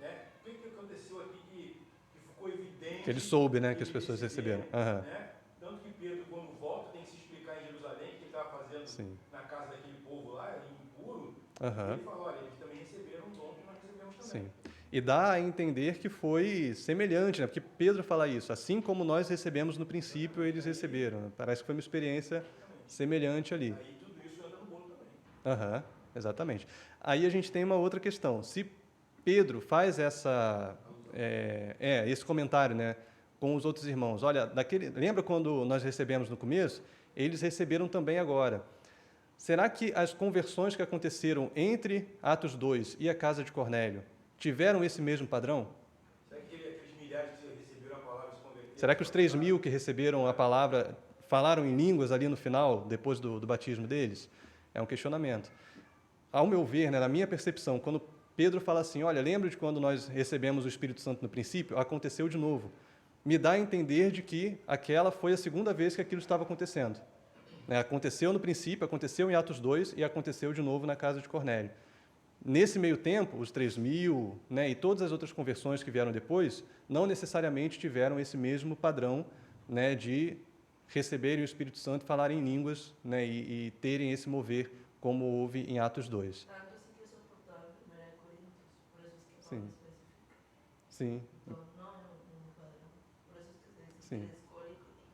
né, o que aconteceu aqui que ficou evidente? Que ele soube, né, que as pessoas receberam. Né? Tanto que Pedro, quando volta, tem que se explicar em Jerusalém o que ele estava fazendo na casa daquele povo lá, impuro. Ele fala, olha, eles também receberam um dom que nós recebemos também. Sim. E dá a entender que foi semelhante, né? Porque Pedro fala isso, assim como nós recebemos no princípio, eles receberam. Parece que foi uma experiência semelhante ali. Aí tudo isso entra no bolo também. Exatamente. Aí a gente tem uma outra questão. Se Pedro faz esse comentário, né, com os outros irmãos, olha, lembra quando nós recebemos no começo? Eles receberam também agora. Será que as conversões que aconteceram entre Atos 2 e a casa de Cornélio tiveram esse mesmo padrão? Será que aqueles milhares que receberam a palavra se converteram? Será que os 3.000 que receberam a palavra falaram em línguas ali no final, depois do batismo deles? É um questionamento. Ao meu ver, né, na minha percepção, quando Pedro fala assim, olha, lembra de quando nós recebemos o Espírito Santo no princípio? Aconteceu de novo. Me dá a entender de que aquela foi a segunda vez que aquilo estava acontecendo. Aconteceu no princípio, aconteceu em Atos 2 e aconteceu de novo na casa de Cornélio. Nesse meio tempo, os 3.000, né, e todas as outras conversões que vieram depois, não necessariamente tiveram esse mesmo padrão, né, de receberem o Espírito Santo e falarem em línguas, né, e terem esse mover, como houve em Atos 2. Tanto assim que isso aportava em 1 Coríntios, por isso que Sim. Paulo especifica. Sim. Então, não é um padrão. Por isso que ele Sim. escolhe e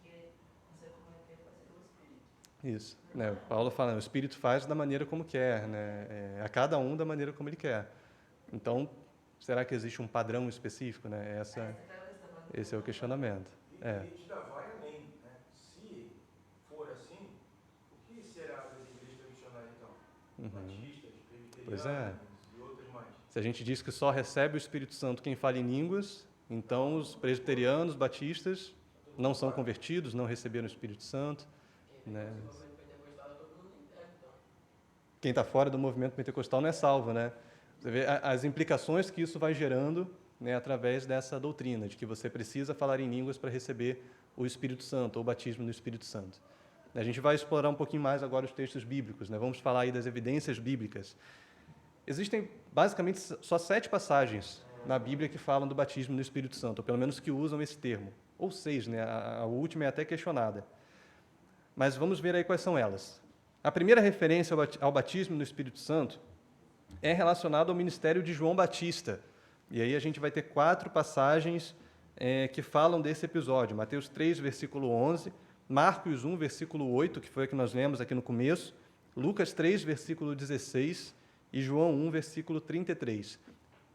quer fazer como ele quer fazer o Espírito. Isso. Né? Paulo fala, o Espírito faz da maneira como quer, né? A cada um da maneira como ele quer. Então, será que existe um padrão específico? Né? Esse é o questionamento. E ainda vai além, né? Se for assim, o que será das igrejas tradicionais então? Batistas, presbiterianos e outras mais? Se a gente diz que só recebe o Espírito Santo quem fala em línguas, então os presbiterianos, batistas, não são convertidos, não receberam o Espírito Santo. Né? Quem está fora do movimento pentecostal não é salvo, né? Você vê as implicações que isso vai gerando, né, através dessa doutrina, de que você precisa falar em línguas para receber o Espírito Santo, ou o batismo no Espírito Santo. A gente vai explorar um pouquinho mais agora os textos bíblicos, né? Vamos falar aí das evidências bíblicas. Existem, basicamente, só 7 passagens na Bíblia que falam do batismo no Espírito Santo, ou pelo menos que usam esse termo. Ou 6, né? A última é até questionada. Mas vamos ver aí quais são elas. A primeira referência ao batismo no Espírito Santo é relacionada ao ministério de João Batista. E aí a gente vai ter 4 passagens que falam desse episódio. Mateus 3, versículo 11, Marcos 1, versículo 8, que foi a que nós lemos aqui no começo, Lucas 3, versículo 16 e João 1, versículo 33.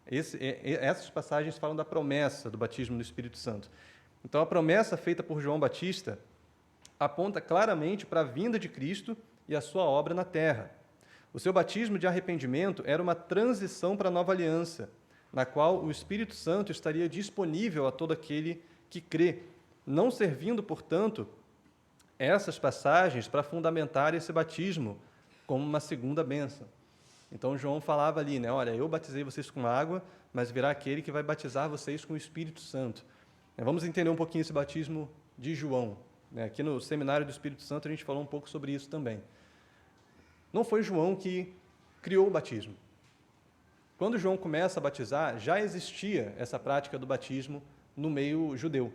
Essas passagens falam da promessa do batismo no Espírito Santo. Então, a promessa feita por João Batista aponta claramente para a vinda de Cristo e a sua obra na terra. O seu batismo de arrependimento era uma transição para a nova aliança, na qual o Espírito Santo estaria disponível a todo aquele que crê, não servindo, portanto, essas passagens para fundamentar esse batismo como uma segunda bênção. Então, João falava ali, né, olha, eu batizei vocês com água, mas virá aquele que vai batizar vocês com o Espírito Santo. Vamos entender um pouquinho esse batismo de João. Aqui no Seminário do Espírito Santo a gente falou um pouco sobre isso também. Não foi João que criou o batismo. Quando João começa a batizar, já existia essa prática do batismo no meio judeu.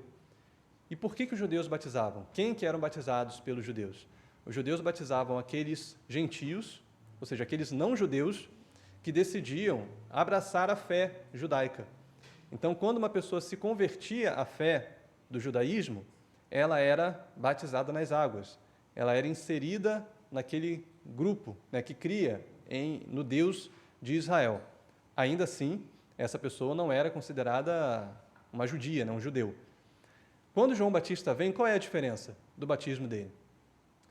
E por que os judeus batizavam? Quem que eram batizados pelos judeus? Os judeus batizavam aqueles gentios, ou seja, aqueles não-judeus, que decidiam abraçar a fé judaica. Então, quando uma pessoa se convertia à fé do judaísmo, ela era batizada nas águas. Ela era inserida naquele grupo, né, que cria no Deus de Israel. Ainda assim, essa pessoa não era considerada uma judia, né, um judeu. Quando João Batista vem, qual é a diferença do batismo dele?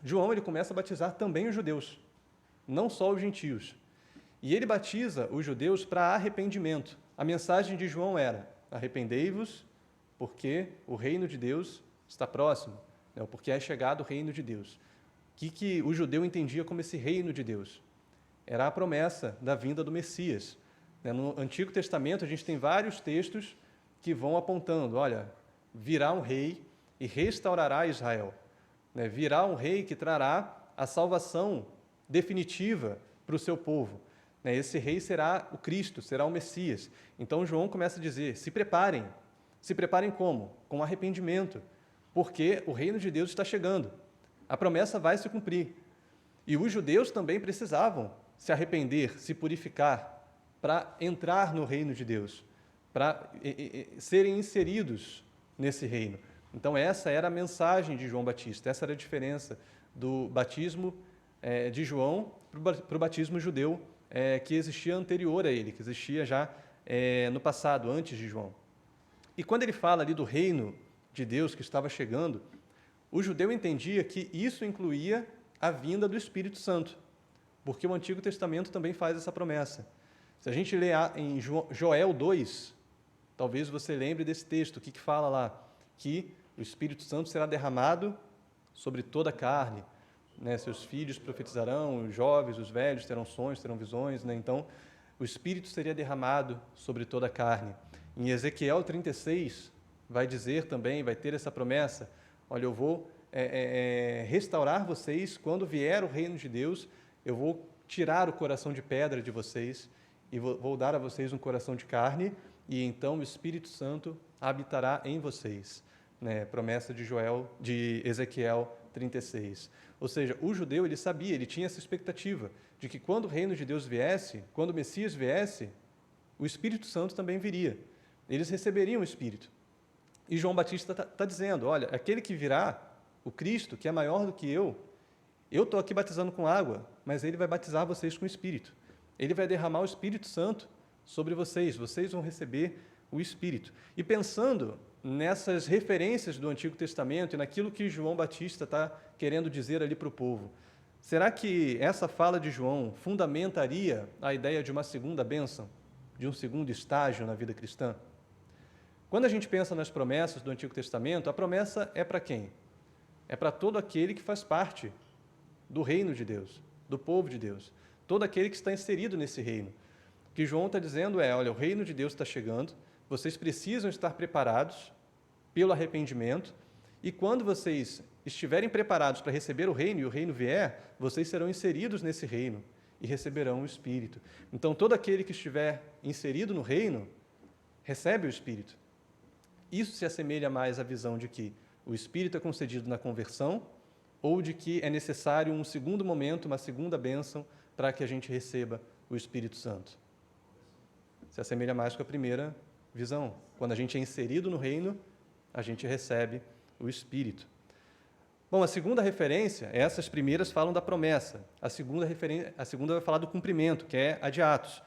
João ele começa a batizar também os judeus, não só os gentios. E ele batiza os judeus para arrependimento. A mensagem de João era: arrependei-vos, porque o reino de Deus está próximo, né? Porque é chegado o reino de Deus. O que o judeu entendia como esse reino de Deus? Era a promessa da vinda do Messias. No Antigo Testamento, a gente tem vários textos que vão apontando: olha, virá um rei e restaurará Israel. Virá um rei que trará a salvação definitiva para o seu povo. Esse rei será o Cristo, será o Messias. Então João começa a dizer: se preparem. Se preparem como? Com arrependimento, porque o reino de Deus está chegando. A promessa vai se cumprir. E os judeus também precisavam se arrepender, se purificar, para entrar no reino de Deus, para serem inseridos nesse reino. Então essa era a mensagem de João Batista, essa era a diferença do batismo de João para o batismo judeu que existia anterior a ele, que existia já no passado, antes de João. E quando ele fala ali do reino de Deus que estava chegando, o judeu entendia que isso incluía a vinda do Espírito Santo, porque o Antigo Testamento também faz essa promessa. Se a gente ler em Joel 2, talvez você lembre desse texto, o que fala lá? Que o Espírito Santo será derramado sobre toda a carne, né? Seus filhos profetizarão, os jovens, os velhos terão sonhos, terão visões, né? Então, o Espírito seria derramado sobre toda a carne. Em Ezequiel 36, vai dizer também, vai ter essa promessa: olha, eu vou restaurar vocês quando vier o reino de Deus, eu vou tirar o coração de pedra de vocês e vou dar a vocês um coração de carne, e então o Espírito Santo habitará em vocês. Né? Promessa de Ezequiel 36. Ou seja, o judeu ele sabia, ele tinha essa expectativa de que quando o reino de Deus viesse, quando o Messias viesse, o Espírito Santo também viria. Eles receberiam o Espírito. E João Batista está dizendo: olha, aquele que virá, o Cristo, que é maior do que eu estou aqui batizando com água, mas ele vai batizar vocês com o Espírito. Ele vai derramar o Espírito Santo sobre vocês vão receber o Espírito. E pensando nessas referências do Antigo Testamento e naquilo que João Batista está querendo dizer ali para o povo, será que essa fala de João fundamentaria a ideia de uma segunda bênção, de um segundo estágio na vida cristã? Quando a gente pensa nas promessas do Antigo Testamento, a promessa é para quem? É para todo aquele que faz parte do reino de Deus, do povo de Deus, todo aquele que está inserido nesse reino. O que João está dizendo é: olha, o reino de Deus está chegando, vocês precisam estar preparados pelo arrependimento, e quando vocês estiverem preparados para receber o reino e o reino vier, vocês serão inseridos nesse reino e receberão o Espírito. Então, todo aquele que estiver inserido no reino recebe o Espírito. Isso se assemelha mais à visão de que o Espírito é concedido na conversão, ou de que é necessário um segundo momento, uma segunda bênção, para que a gente receba o Espírito Santo. Se assemelha mais com a primeira visão. Quando a gente é inserido no reino, a gente recebe o Espírito. Bom, a segunda referência, essas primeiras falam da promessa. A segunda vai falar do cumprimento, que é a de Atos.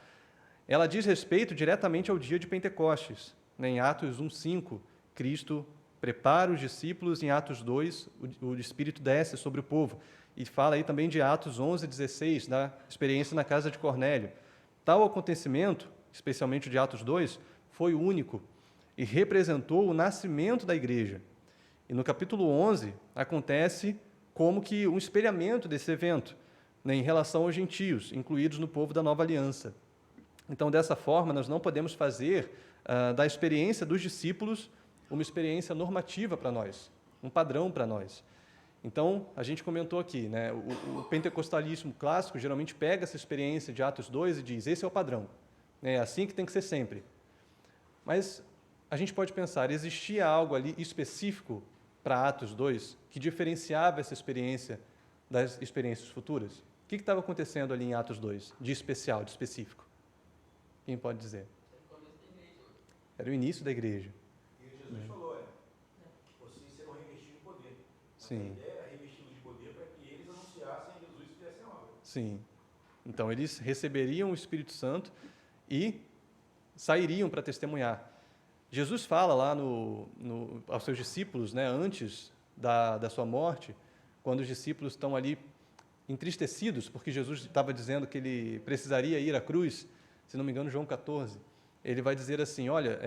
Ela diz respeito diretamente ao dia de Pentecostes. Em Atos 1:5, Cristo prepara os discípulos, em Atos 2, o Espírito desce sobre o povo. E fala aí também de Atos 11:16, da experiência na casa de Cornélio. Tal acontecimento, especialmente de Atos 2, foi único e representou o nascimento da igreja. E no capítulo 11, acontece como que um espelhamento desse evento, né, em relação aos gentios, incluídos no povo da nova aliança. Então, dessa forma, nós não podemos fazer da experiência dos discípulos uma experiência normativa para nós, um padrão para nós. Então, a gente comentou aqui, né, o pentecostalismo clássico geralmente pega essa experiência de Atos 2 e diz: esse é o padrão, é assim que tem que ser sempre. Mas a gente pode pensar, existia algo ali específico para Atos 2 que diferenciava essa experiência das experiências futuras? O que estava acontecendo ali em Atos 2, de especial, de específico? Quem pode dizer? Era o início da igreja. E Jesus falou, vocês serão revestidos de poder. Sim. A ideia era revesti-los de poder para que eles anunciassem Jesus Sim. Então, eles receberiam o Espírito Santo e sairiam para testemunhar. Jesus fala lá aos seus discípulos, né, antes da sua morte, quando os discípulos estão ali entristecidos, porque Jesus estava dizendo que ele precisaria ir à cruz, se não me engano, João 14, ele vai dizer assim, olha,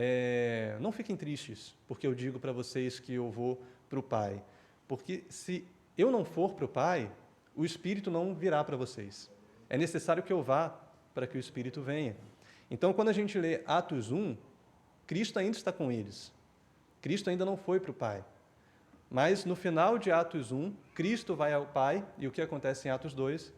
não fiquem tristes, porque eu digo para vocês que eu vou para o Pai, porque se eu não for para o Pai, o Espírito não virá para vocês. É necessário que eu vá para que o Espírito venha. Então, quando a gente lê Atos 1, Cristo ainda está com eles. Cristo ainda não foi para o Pai. Mas, no final de Atos 1, Cristo vai ao Pai, e o que acontece em Atos 2?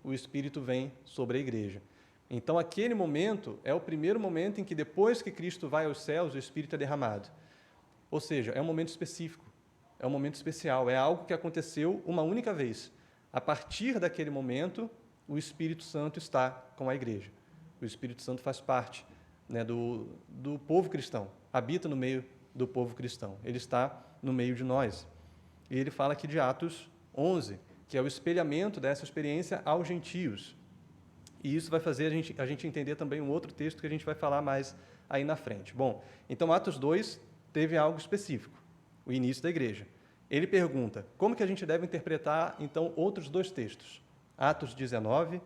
O Espírito vem sobre a igreja. Então, aquele momento é o primeiro momento em que, depois que Cristo vai aos céus, o Espírito é derramado. Ou seja, é um momento específico, é um momento especial, é algo que aconteceu uma única vez. A partir daquele momento, o Espírito Santo está com a igreja. O Espírito Santo faz parte, né, do povo cristão, habita no meio do povo cristão. Ele está no meio de nós. E ele fala aqui de Atos 11, que é o espelhamento dessa experiência aos gentios. E isso vai fazer a gente entender também um outro texto que a gente vai falar mais aí na frente. Bom, então Atos 2 teve algo específico, o início da igreja. Ele pergunta, como que a gente deve interpretar, então, outros dois textos? Atos 19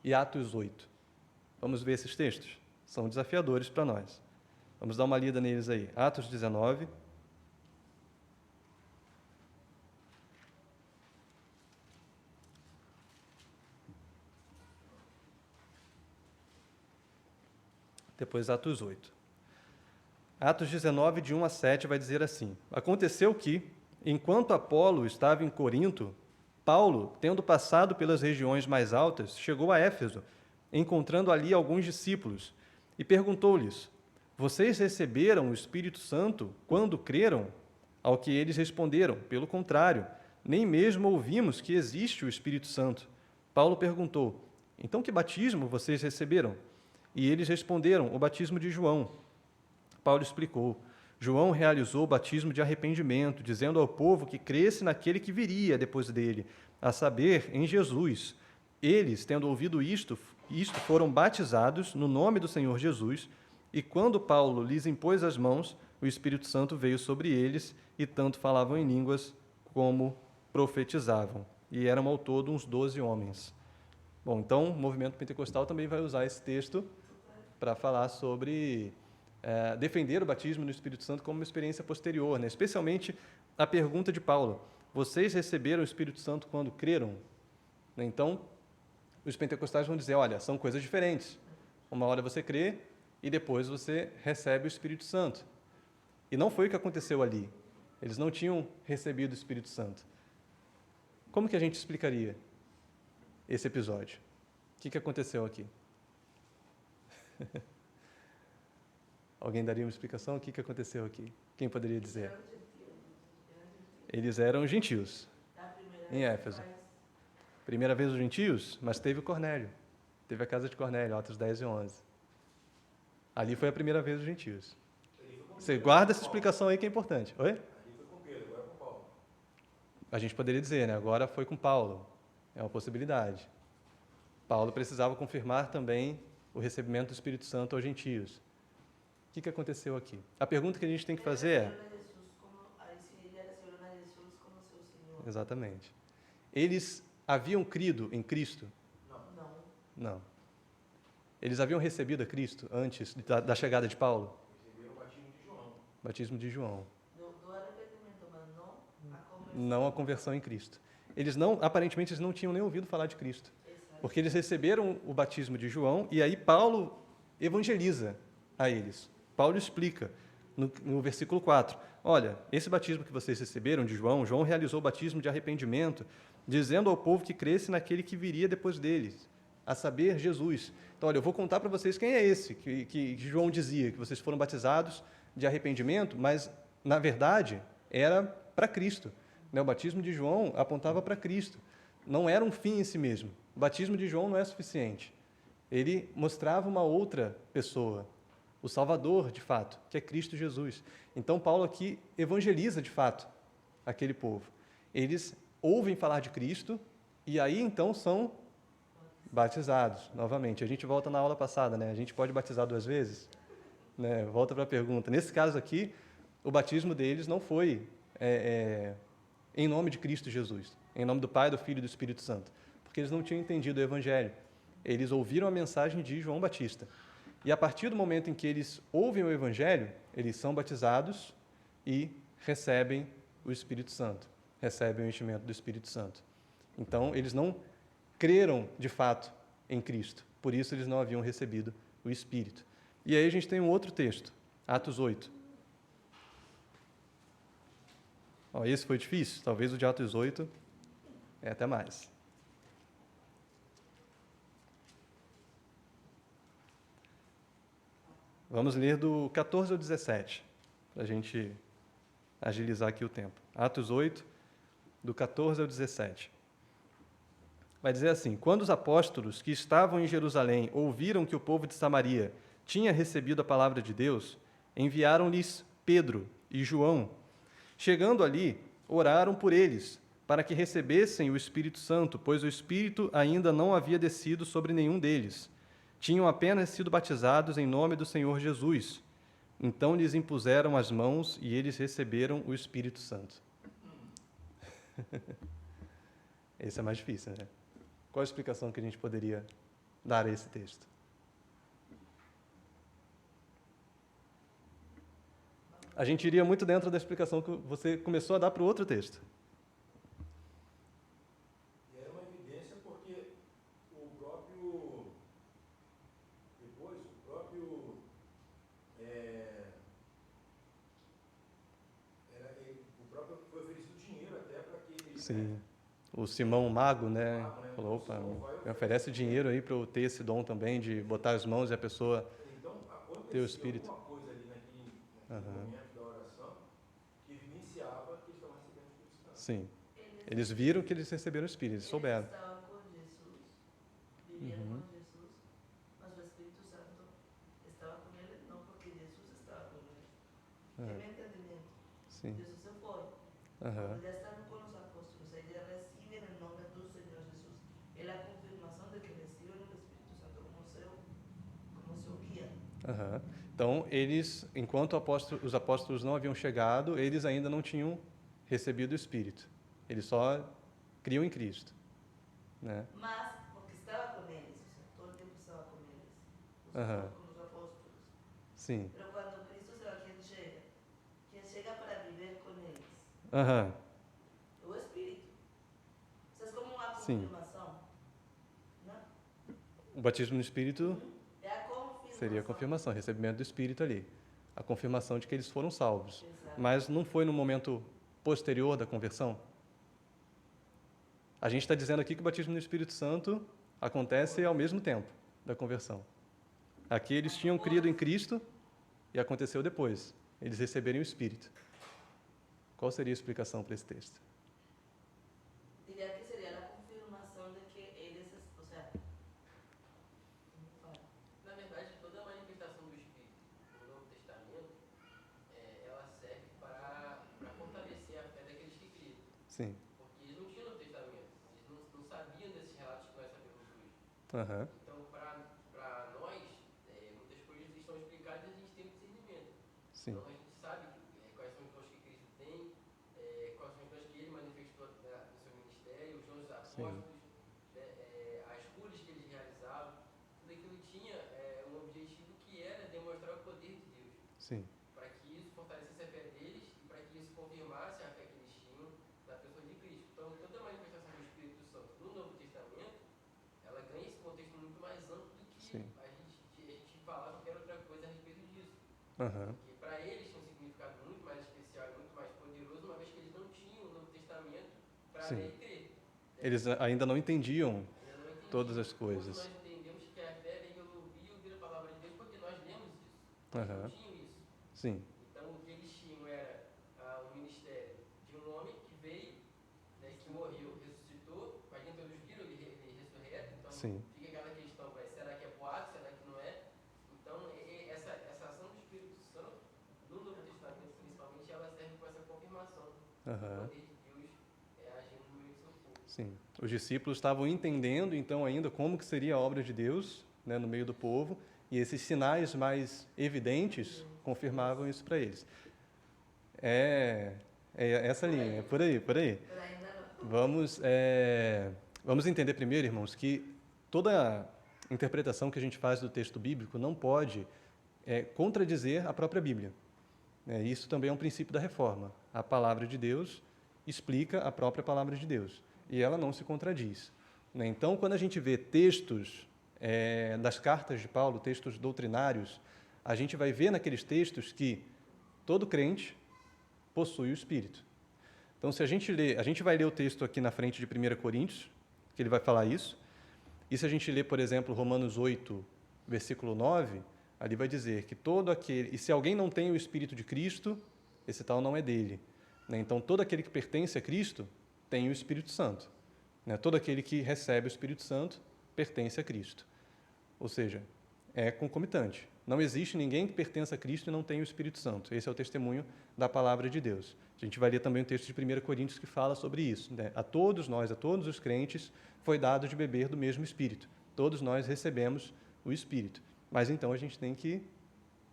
e Atos 8. Vamos ver esses textos? São desafiadores para nós. Vamos dar uma lida neles aí. Atos 19. Depois Atos 8. Atos 19, de 1 a 7, vai dizer assim: Aconteceu que, enquanto Apolo estava em Corinto, Paulo, tendo passado pelas regiões mais altas, chegou a Éfeso, encontrando ali alguns discípulos, e perguntou-lhes: Vocês receberam o Espírito Santo quando creram? Ao que eles responderam: Pelo contrário, nem mesmo ouvimos que existe o Espírito Santo. Paulo perguntou: Então que batismo vocês receberam? E eles responderam: O batismo de João. Paulo explicou: João realizou o batismo de arrependimento, dizendo ao povo que cresce naquele que viria depois dele, a saber, em Jesus. Eles, tendo ouvido isto foram batizados no nome do Senhor Jesus, e quando Paulo lhes impôs as mãos, o Espírito Santo veio sobre eles, e tanto falavam em línguas como profetizavam. E eram ao todo uns 12 homens. Bom, então, o movimento pentecostal também vai usar esse texto para falar sobre defender o batismo no Espírito Santo como uma experiência posterior, né? Especialmente a pergunta de Paulo: vocês receberam o Espírito Santo quando creram? Então, os pentecostais vão dizer: olha, são coisas diferentes. Uma hora você crê e depois você recebe o Espírito Santo. E não foi o que aconteceu ali. Eles não tinham recebido o Espírito Santo. Como que a gente explicaria esse episódio? O que aconteceu aqui? Alguém daria uma explicação? O que aconteceu aqui? Quem poderia dizer? Eles eram gentios, em Éfeso. Primeira vez os gentios, mas teve o Cornélio. Teve a casa de Cornélio, Atos 10 e 11. Ali foi a primeira vez os gentios. Você guarda essa explicação aí que é importante. Oi? Ali foi com Pedro, agora com Paulo. A gente poderia dizer, né? Agora foi com Paulo. É uma possibilidade. Paulo precisava confirmar também o recebimento do Espírito Santo aos gentios. O que aconteceu aqui? A pergunta que a gente tem que fazer é... Exatamente. Eles haviam crido em Cristo? Não. Eles haviam recebido a Cristo antes da chegada de Paulo? Receberam o batismo de João. Batismo de João. Do arrependimento, mas não a conversão. Não a conversão em Cristo. Aparentemente, eles não tinham nem ouvido falar de Cristo. Porque eles receberam o batismo de João e aí Paulo evangeliza a eles. Paulo explica no versículo 4, olha, esse batismo que vocês receberam de João realizou o batismo de arrependimento, dizendo ao povo que cresce naquele que viria depois deles, a saber, Jesus. Então, olha, eu vou contar para vocês quem é esse que João dizia, que vocês foram batizados de arrependimento, mas, na verdade, era para Cristo. O batismo de João apontava para Cristo. Não era um fim em si mesmo. O batismo de João não é suficiente. Ele mostrava uma outra pessoa, o Salvador, de fato, que é Cristo Jesus. Então, Paulo aqui evangeliza, de fato, aquele povo. Eles ouvem falar de Cristo e aí, então, são Batizados, novamente. A gente volta na aula passada, né? A gente pode batizar 2 vezes? Né? Volta para a pergunta. Nesse caso aqui, o batismo deles não foi em nome de Cristo Jesus, em nome do Pai, do Filho e do Espírito Santo, porque eles não tinham entendido o Evangelho. Eles ouviram a mensagem de João Batista. E a partir do momento em que eles ouvem o Evangelho, eles são batizados e recebem o Espírito Santo, recebem o enchimento do Espírito Santo. Então, eles não creram de fato em Cristo, por isso eles não haviam recebido o Espírito. E aí a gente tem um outro texto, Atos 8. Ó, esse foi difícil, talvez o de Atos 8 é até mais. Vamos ler do 14 ao 17, para a gente agilizar aqui o tempo. Atos 8, do 14 ao 17. Vai dizer assim: quando os apóstolos que estavam em Jerusalém ouviram que o povo de Samaria tinha recebido a palavra de Deus, enviaram-lhes Pedro e João. Chegando ali, oraram por eles, para que recebessem o Espírito Santo, pois o Espírito ainda não havia descido sobre nenhum deles. Tinham apenas sido batizados em nome do Senhor Jesus. Então lhes impuseram as mãos e eles receberam o Espírito Santo. Esse é mais difícil, né? Qual a explicação que a gente poderia dar a esse texto? A gente iria muito dentro da explicação que você começou a dar para o outro texto. E era uma evidência porque o próprio foi oferecido dinheiro até para que ele... Sim. O Simão Mago, né? Falou, opa, me oferece dinheiro aí para eu ter esse dom também de botar as mãos e a pessoa ter o Espírito. Alguma coisa ali naquele momento da oração que evidenciava que eles estavam recebendo o Espírito Santo. Sim. Eles viram que eles receberam o Espírito, eles souberam. Eles estavam com Jesus, viviam com Jesus, mas o Espírito Santo estava com eles, não porque Jesus estava com eles. É meu entendimento. Sim. Jesus se foi. Quando já estavam com os apóstolos, eles recebem em nome do Senhor Jesus. É a confirmação de que recebem o Espírito Santo como seu guia. Então, eles, enquanto os apóstolos não haviam chegado, eles ainda não tinham recebido o Espírito. Eles só criam em Cristo. Né? Mas, porque estava com eles, todo o tempo estava com eles, com os apóstolos. Sim. Mas quando Cristo será quem chega para viver com eles, o Espírito. Isso é como uma confirmação. Né? O batismo no Espírito É a confirmação. seria a confirmação, recebimento do Espírito ali. A confirmação de que eles foram salvos. Exato. Mas não foi no momento posterior da conversão? A gente está dizendo aqui que o batismo no Espírito Santo acontece ao mesmo tempo da conversão. Aqui eles tinham crido em Cristo e aconteceu depois. Eles receberem o Espírito. Qual seria a explicação para esse texto? Diria que seria a confirmação de que eles, ou seja, na verdade, toda a manifestação do Espírito no Novo Testamento, ela serve para fortalecer a fé daqueles que criam. Sim. Porque eles não tinham Novo Testamento, eles não sabiam desses relatos que nós sabemos hoje. Então, para nós, muitas coisas estão explicadas e a gente tem um discernimento. Sim. Então, a gente sabe quais são os dons que Cristo tem, quais são os dons que ele manifestou no seu ministério, os dons dos apóstolos, as curas que eles realizavam. Tudo aquilo tinha um objetivo que era demonstrar o poder de Deus. Sim. Para que isso fortalecesse a fé deles e para que isso confirmasse a fé que eles tinham na pessoa de Cristo. Então, toda a manifestação do Espírito Santo no Novo Testamento, ela ganha esse contexto muito mais amplo do que a gente falar qualquer outra coisa a respeito disso. Porque para eles tinha um significado muito mais especial e muito mais poderoso, uma vez que eles não tinham o Novo Testamento para ler e crer. Eles ainda não entendiam todas as coisas. Nós entendemos que a fé vem pelo ouvir e ouvir a palavra de Deus, porque nós lemos isso. Eles não tinham isso. Sim. Então, o que eles tinham era o ministério de um homem que veio, que morreu, ressuscitou, mas nem todos viram ele ressurreto. Então, fica aquela questão, será que é boato, será que não é? Então, essa ação do Espírito Santo, no Novo Testamento principalmente, ela serve com essa confirmação do poder de Deus agindo no meio do seu povo. Sim. Os discípulos estavam entendendo, então, ainda como que seria a obra de Deus, né, no meio do povo, e esses sinais mais evidentes confirmavam isso para eles. É essa linha, é por aí, por aí. Vamos entender primeiro, irmãos, que toda interpretação que a gente faz do texto bíblico não pode contradizer a própria Bíblia. Isso também é um princípio da reforma. A palavra de Deus explica a própria palavra de Deus, e ela não se contradiz. Então, quando a gente vê textos das cartas de Paulo, textos doutrinários, a gente vai ver naqueles textos que todo crente possui o Espírito. Então, se a gente vai ler o texto aqui na frente de 1 Coríntios, que ele vai falar isso, e se a gente ler, por exemplo, Romanos 8, versículo 9, ali vai dizer que todo aquele, e se alguém não tem o Espírito de Cristo, esse tal não é dele. Então, todo aquele que pertence a Cristo tem o Espírito Santo. Todo aquele que recebe o Espírito Santo pertence a Cristo. Ou seja, é concomitante. Não existe ninguém que pertença a Cristo e não tenha o Espírito Santo. Esse é o testemunho da palavra de Deus. A gente vai ler também o texto de 1 Coríntios que fala sobre isso. A todos nós, a todos os crentes, foi dado de beber do mesmo Espírito. Todos nós recebemos o Espírito. Mas então a gente tem que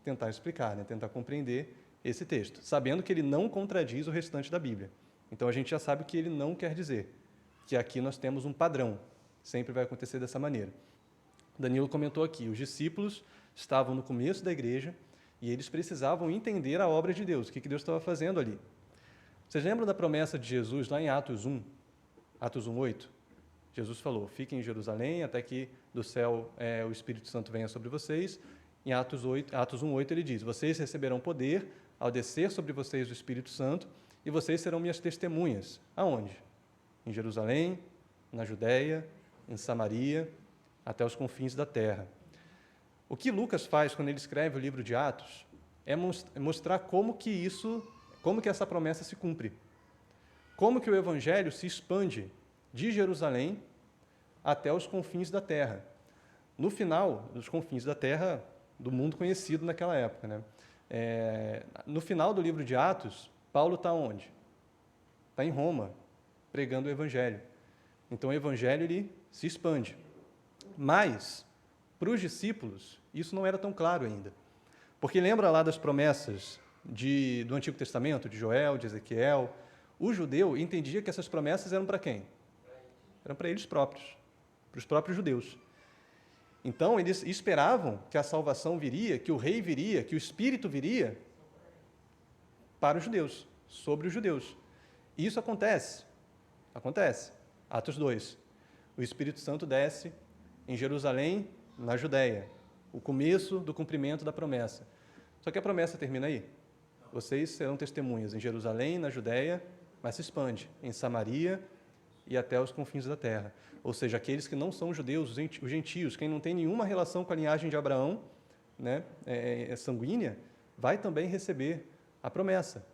tentar explicar, tentar compreender esse texto, sabendo que ele não contradiz o restante da Bíblia. Então a gente já sabe o que ele não quer dizer, que aqui nós temos um padrão, sempre vai acontecer dessa maneira. Danilo comentou aqui, os discípulos estavam no começo da igreja e eles precisavam entender a obra de Deus, o que Deus estava fazendo ali. Vocês lembram da promessa de Jesus lá em Atos 1:8? Jesus falou, fiquem em Jerusalém até que do céu o Espírito Santo venha sobre vocês. Em Atos 1:8 ele diz, vocês receberão poder ao descer sobre vocês o Espírito Santo e vocês serão minhas testemunhas. Aonde? Em Jerusalém, na Judéia, em Samaria, até os confins da terra. O que Lucas faz quando ele escreve o livro de Atos é mostrar como que essa promessa se cumpre. Como que o Evangelho se expande de Jerusalém até os confins da terra. No final, dos confins da terra, do mundo conhecido naquela época. No final do livro de Atos, Paulo está onde? Está em Roma, pregando o Evangelho. Então, o Evangelho ele se expande. Mas, para os discípulos, isso não era tão claro ainda. Porque lembra lá das promessas do Antigo Testamento, de Joel, de Ezequiel? O judeu entendia que essas promessas eram para quem? Eram para eles próprios, para os próprios judeus. Então, eles esperavam que a salvação viria, que o rei viria, que o Espírito viria para os judeus, sobre os judeus. E isso acontece. Acontece. Atos 2. O Espírito Santo desce em Jerusalém, na Judéia. O começo do cumprimento da promessa. Só que a promessa termina aí. Vocês serão testemunhas em Jerusalém, na Judéia, mas se expande em Samaria e até os confins da terra. Ou seja, aqueles que não são judeus, os gentios, quem não tem nenhuma relação com a linhagem de Abraão, sanguínea, vai também receber a promessa,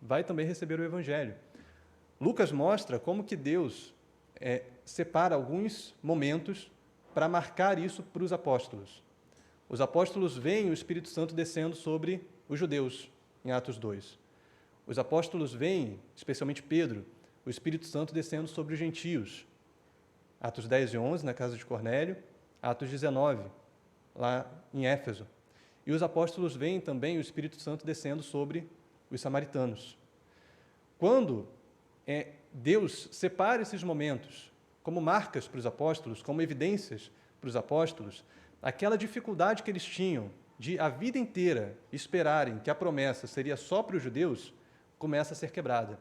vai também receber o Evangelho. Lucas mostra como que Deus separa alguns momentos para marcar isso para os apóstolos. Os apóstolos veem o Espírito Santo descendo sobre os judeus, em Atos 2. Os apóstolos veem, especialmente Pedro, o Espírito Santo descendo sobre os gentios. Atos 10 e 11, na casa de Cornélio. Atos 19, lá em Éfeso. E os apóstolos veem também o Espírito Santo descendo sobre os samaritanos. Quando Deus separa esses momentos como marcas para os apóstolos, como evidências para os apóstolos, aquela dificuldade que eles tinham de a vida inteira esperarem que a promessa seria só para os judeus, começa a ser quebrada.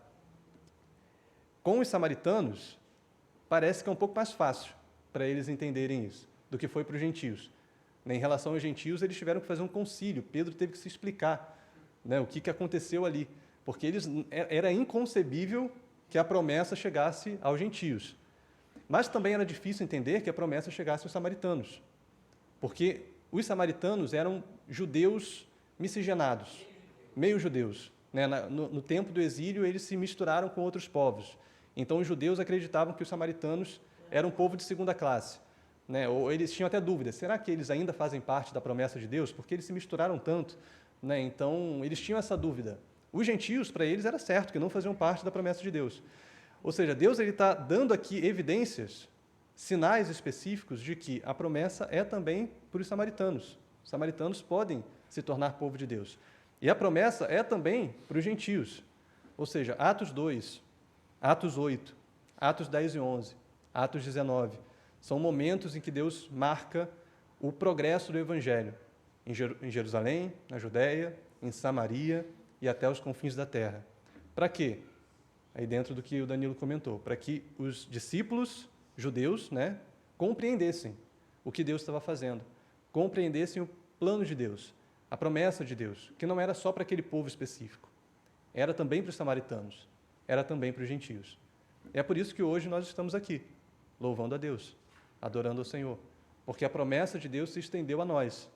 Com os samaritanos, parece que é um pouco mais fácil para eles entenderem isso do que foi para os gentios. Em relação aos gentios, eles tiveram que fazer um concílio. Pedro teve que se explicar o que aconteceu ali, porque era inconcebível que a promessa chegasse aos gentios. Mas também era difícil entender que a promessa chegasse aos samaritanos, porque os samaritanos eram judeus miscigenados, meio judeus. No tempo do exílio, eles se misturaram com outros povos. Então, os judeus acreditavam que os samaritanos eram um povo de segunda classe. Ou eles tinham até dúvida, será que eles ainda fazem parte da promessa de Deus? Porque eles se misturaram tanto. Então, eles tinham essa dúvida. Os gentios, para eles, era certo que não faziam parte da promessa de Deus. Ou seja, Deus está dando aqui evidências, sinais específicos de que a promessa é também para os samaritanos. Os samaritanos podem se tornar povo de Deus. E a promessa é também para os gentios. Ou seja, Atos 2, Atos 8, Atos 10 e 11, Atos 19, são momentos em que Deus marca o progresso do Evangelho em Jerusalém, na Judéia, em Samaria e até os confins da terra. Para quê? Aí dentro do que o Danilo comentou, para que os discípulos judeus, né, compreendessem o que Deus estava fazendo, compreendessem o plano de Deus, a promessa de Deus, que não era só para aquele povo específico, era também para os samaritanos, era também para os gentios. É por isso que hoje nós estamos aqui, louvando a Deus, adorando ao Senhor, porque a promessa de Deus se estendeu a nós,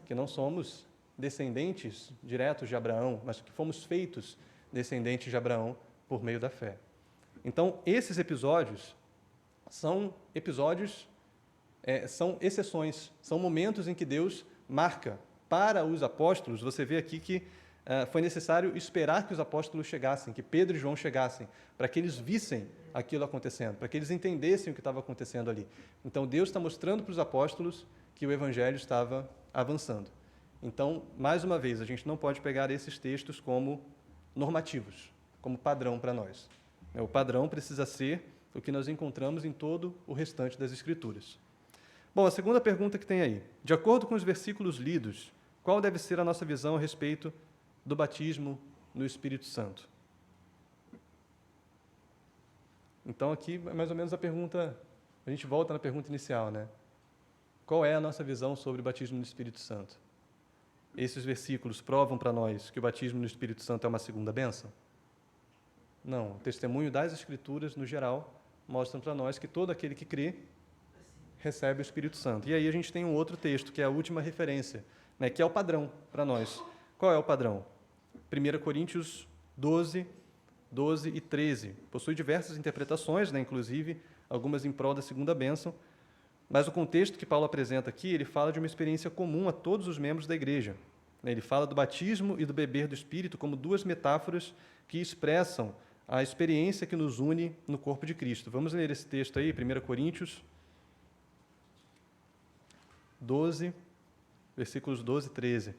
que não somos descendentes diretos de Abraão, mas que fomos feitos descendentes de Abraão por meio da fé. Então, esses episódios são exceções, são momentos em que Deus marca para os apóstolos. Você vê aqui que foi necessário esperar que os apóstolos chegassem, que Pedro e João chegassem, para que eles vissem aquilo acontecendo, para que eles entendessem o que estava acontecendo ali. Então, Deus está mostrando para os apóstolos que o Evangelho estava avançando. Então, mais uma vez, a gente não pode pegar esses textos como normativos, como padrão para nós. O padrão precisa ser o que nós encontramos em todo o restante das Escrituras. Bom, a segunda pergunta que tem aí. De acordo com os versículos lidos, qual deve ser a nossa visão a respeito do batismo no Espírito Santo? Então, aqui, mais ou menos a pergunta, a gente volta na pergunta inicial, né? Qual é a nossa visão sobre o batismo no Espírito Santo? Esses versículos provam para nós que o batismo no Espírito Santo é uma segunda bênção? Não. O testemunho das Escrituras, no geral, mostram para nós que todo aquele que crê recebe o Espírito Santo. E aí a gente tem um outro texto, que é a última referência, né, que é o padrão para nós. Qual é o padrão? 1 Coríntios 12, 12 e 13. Possui diversas interpretações, né, inclusive algumas em prol da segunda bênção, mas o contexto que Paulo apresenta aqui, ele fala de uma experiência comum a todos os membros da igreja. Ele fala do batismo e do beber do Espírito como duas metáforas que expressam a experiência que nos une no corpo de Cristo. Vamos ler esse texto aí, 1 Coríntios 12, versículos 12 e 13.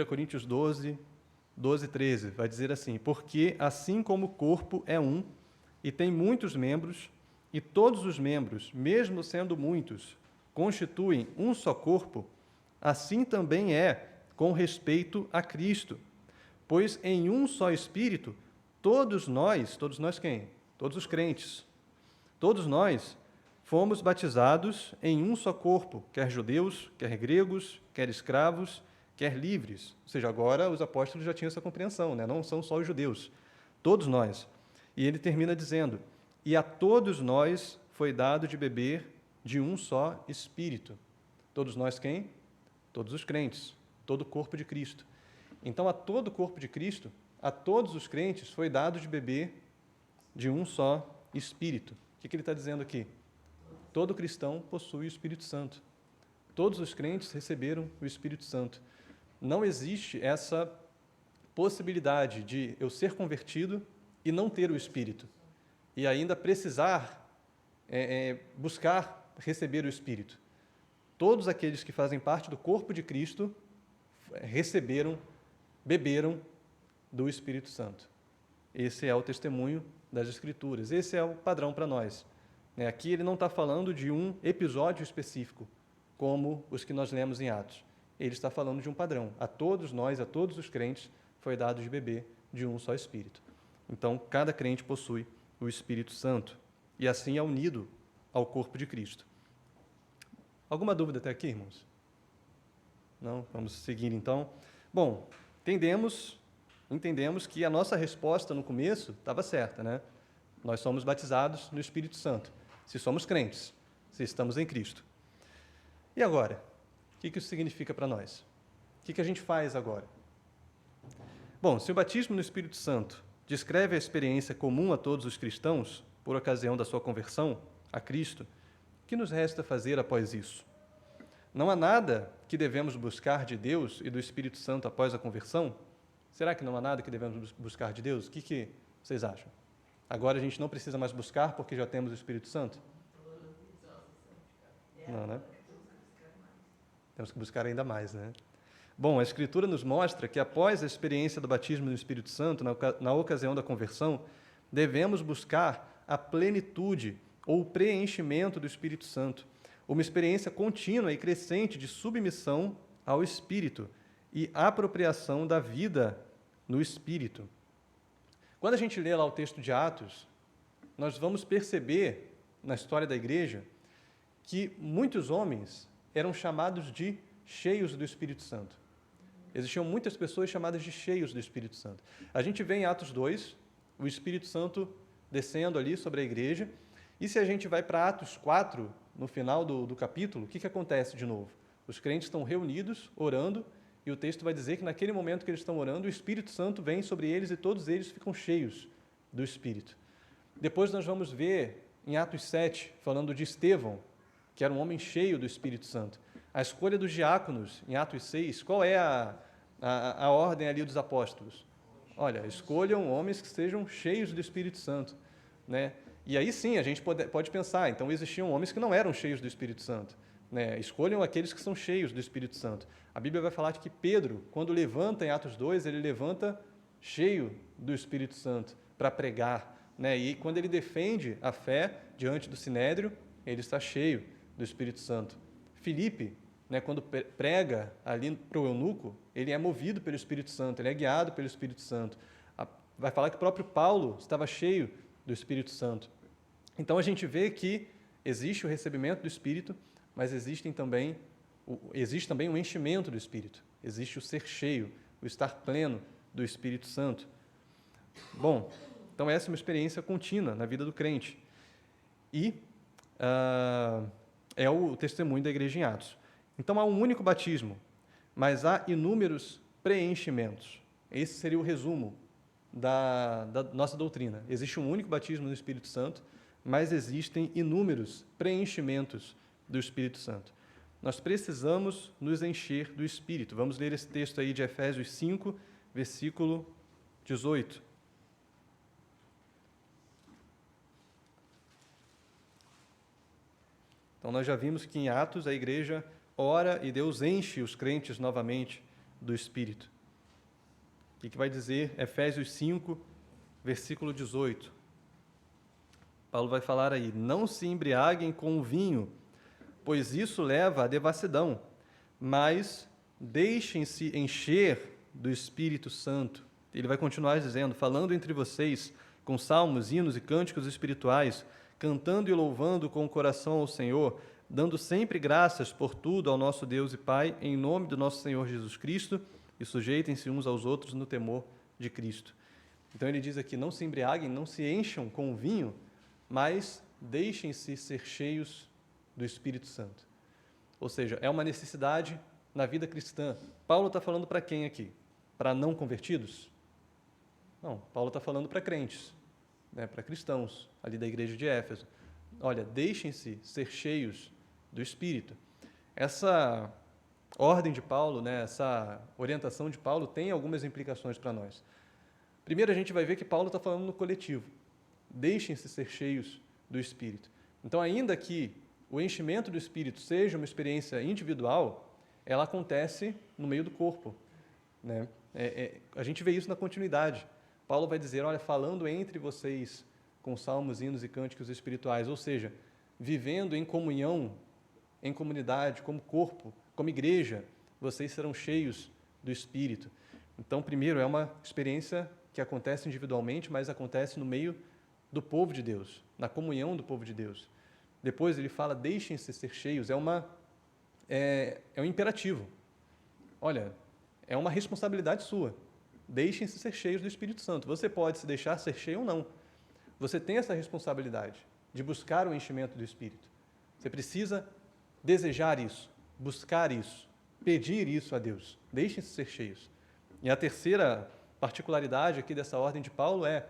Coríntios 12, 12 e 13, vai dizer assim: porque assim como o corpo é um e tem muitos membros, e todos os membros, mesmo sendo muitos, constituem um só corpo, assim também é com respeito a Cristo. Pois em um só Espírito, todos nós quem? Todos os crentes, todos nós fomos batizados em um só corpo, quer judeus, quer gregos, quer escravos, quer livres. Ou seja, agora os apóstolos já tinham essa compreensão, né? Não são só os judeus, todos nós. E ele termina dizendo: e a todos nós foi dado de beber de um só Espírito. Todos nós quem? Todos os crentes, todo o corpo de Cristo. Então, a todo o corpo de Cristo, a todos os crentes, foi dado de beber de um só Espírito. O que ele está dizendo aqui? Todo cristão possui o Espírito Santo. Todos os crentes receberam o Espírito Santo. Não existe essa possibilidade de eu ser convertido e não ter o Espírito, e ainda precisar buscar receber o Espírito. Todos aqueles que fazem parte do corpo de Cristo beberam do Espírito Santo. Esse é o testemunho das Escrituras, esse é o padrão para nós. Aqui ele não está falando de um episódio específico, como os que nós lemos em Atos. Ele está falando de um padrão. A todos nós, a todos os crentes, foi dado de beber de um só Espírito. Então, cada crente possui o Espírito Santo, e assim é unido ao corpo de Cristo. Alguma dúvida até aqui, irmãos? Não? Vamos seguir, então. Bom, entendemos que a nossa resposta no começo estava certa, né? Nós somos batizados no Espírito Santo, se somos crentes, se estamos em Cristo. E agora? O que isso significa para nós? O que a gente faz agora? Bom, se o batismo no Espírito Santo descreve a experiência comum a todos os cristãos, por ocasião da sua conversão a Cristo, o que nos resta fazer após isso? não há nada que devemos buscar de Deus e do Espírito Santo após a conversão? Será que não há nada que devemos buscar de Deus? O que vocês acham? Agora a gente não precisa mais buscar porque já temos o Espírito Santo? Não, né? Temos que buscar ainda mais, né? Bom, a Escritura nos mostra que após a experiência do batismo no Espírito Santo, na ocasião da conversão, devemos buscar a plenitude ou o preenchimento do Espírito Santo, uma experiência contínua e crescente de submissão ao Espírito e apropriação da vida no Espírito. Quando a gente lê lá o texto de Atos, nós vamos perceber, na história da igreja, que muitos homens eram chamados de cheios do Espírito Santo. Existiam muitas pessoas chamadas de cheios do Espírito Santo. A gente vê em Atos 2, o Espírito Santo descendo ali sobre a igreja, e se a gente vai para Atos 4, no final do capítulo, o que acontece de novo? Os crentes estão reunidos, orando, e o texto vai dizer que naquele momento que eles estão orando, o Espírito Santo vem sobre eles e todos eles ficam cheios do Espírito. Depois nós vamos ver em Atos 7, falando de Estevão, que era um homem cheio do Espírito Santo. A escolha dos diáconos, em Atos 6, qual é a ordem ali dos apóstolos? Olha, escolham homens que sejam cheios do Espírito Santo, né? E aí sim, a gente pode pensar, então existiam homens que não eram cheios do Espírito Santo, né? Escolham aqueles que são cheios do Espírito Santo. A Bíblia vai falar que Pedro, quando levanta em Atos 2, ele levanta cheio do Espírito Santo para pregar, né? E quando ele defende a fé diante do Sinédrio, ele está cheio do Espírito Santo. Filipe, né, quando prega ali para o eunuco, ele é movido pelo Espírito Santo, ele é guiado pelo Espírito Santo. Vai falar que o próprio Paulo estava cheio do Espírito Santo. Então a gente vê que existe o recebimento do Espírito, mas existe também o enchimento do Espírito, existe o ser cheio, o estar pleno do Espírito Santo. Bom, então essa é uma experiência contínua na vida do crente. E é o testemunho da igreja em Atos. Então, há um único batismo, mas há inúmeros preenchimentos. Esse seria o resumo da nossa doutrina. Existe um único batismo no Espírito Santo, mas existem inúmeros preenchimentos do Espírito Santo. Nós precisamos nos encher do Espírito. Vamos ler esse texto aí de Efésios 5, versículo 18. Então, nós já vimos que em Atos a igreja ora e Deus enche os crentes novamente do Espírito. O que vai dizer Efésios 5, versículo 18? Paulo vai falar aí: não se embriaguem com o vinho, pois isso leva à devassidão, mas deixem-se encher do Espírito Santo. Ele vai continuar dizendo: falando entre vocês com salmos, hinos e cânticos espirituais, cantando e louvando com o coração ao Senhor, dando sempre graças por tudo ao nosso Deus e Pai, em nome do nosso Senhor Jesus Cristo, e sujeitem-se uns aos outros no temor de Cristo. Então ele diz aqui: não se embriaguem, não se encham com o vinho, mas deixem-se ser cheios do Espírito Santo. Ou seja, é uma necessidade na vida cristã. Paulo está falando para quem aqui? Para não convertidos? Não, Paulo está falando para crentes, né, para cristãos ali da igreja de Éfeso. Olha, deixem-se ser cheios do Espírito. Essa ordem de Paulo, né, essa orientação de Paulo tem algumas implicações para nós. Primeiro, a gente vai ver que Paulo está falando no coletivo. Deixem-se ser cheios do Espírito. Então, ainda que o enchimento do Espírito seja uma experiência individual, ela acontece no meio do corpo, né? A gente vê isso na continuidade. Paulo vai dizer: olha, falando entre vocês com salmos, hinos e cânticos espirituais, ou seja, vivendo em comunhão, em comunidade, como corpo, como igreja, vocês serão cheios do Espírito. Então, primeiro, é uma experiência que acontece individualmente, mas acontece no meio do povo de Deus, na comunhão do povo de Deus. Depois ele fala: deixem-se ser cheios, é um imperativo. Olha, é uma responsabilidade sua. Deixem-se ser cheios do Espírito Santo. Você pode se deixar ser cheio ou não. Você tem essa responsabilidade de buscar o enchimento do Espírito. Você precisa desejar isso, buscar isso, pedir isso a Deus. Deixem-se ser cheios. E a terceira particularidade aqui dessa ordem de Paulo é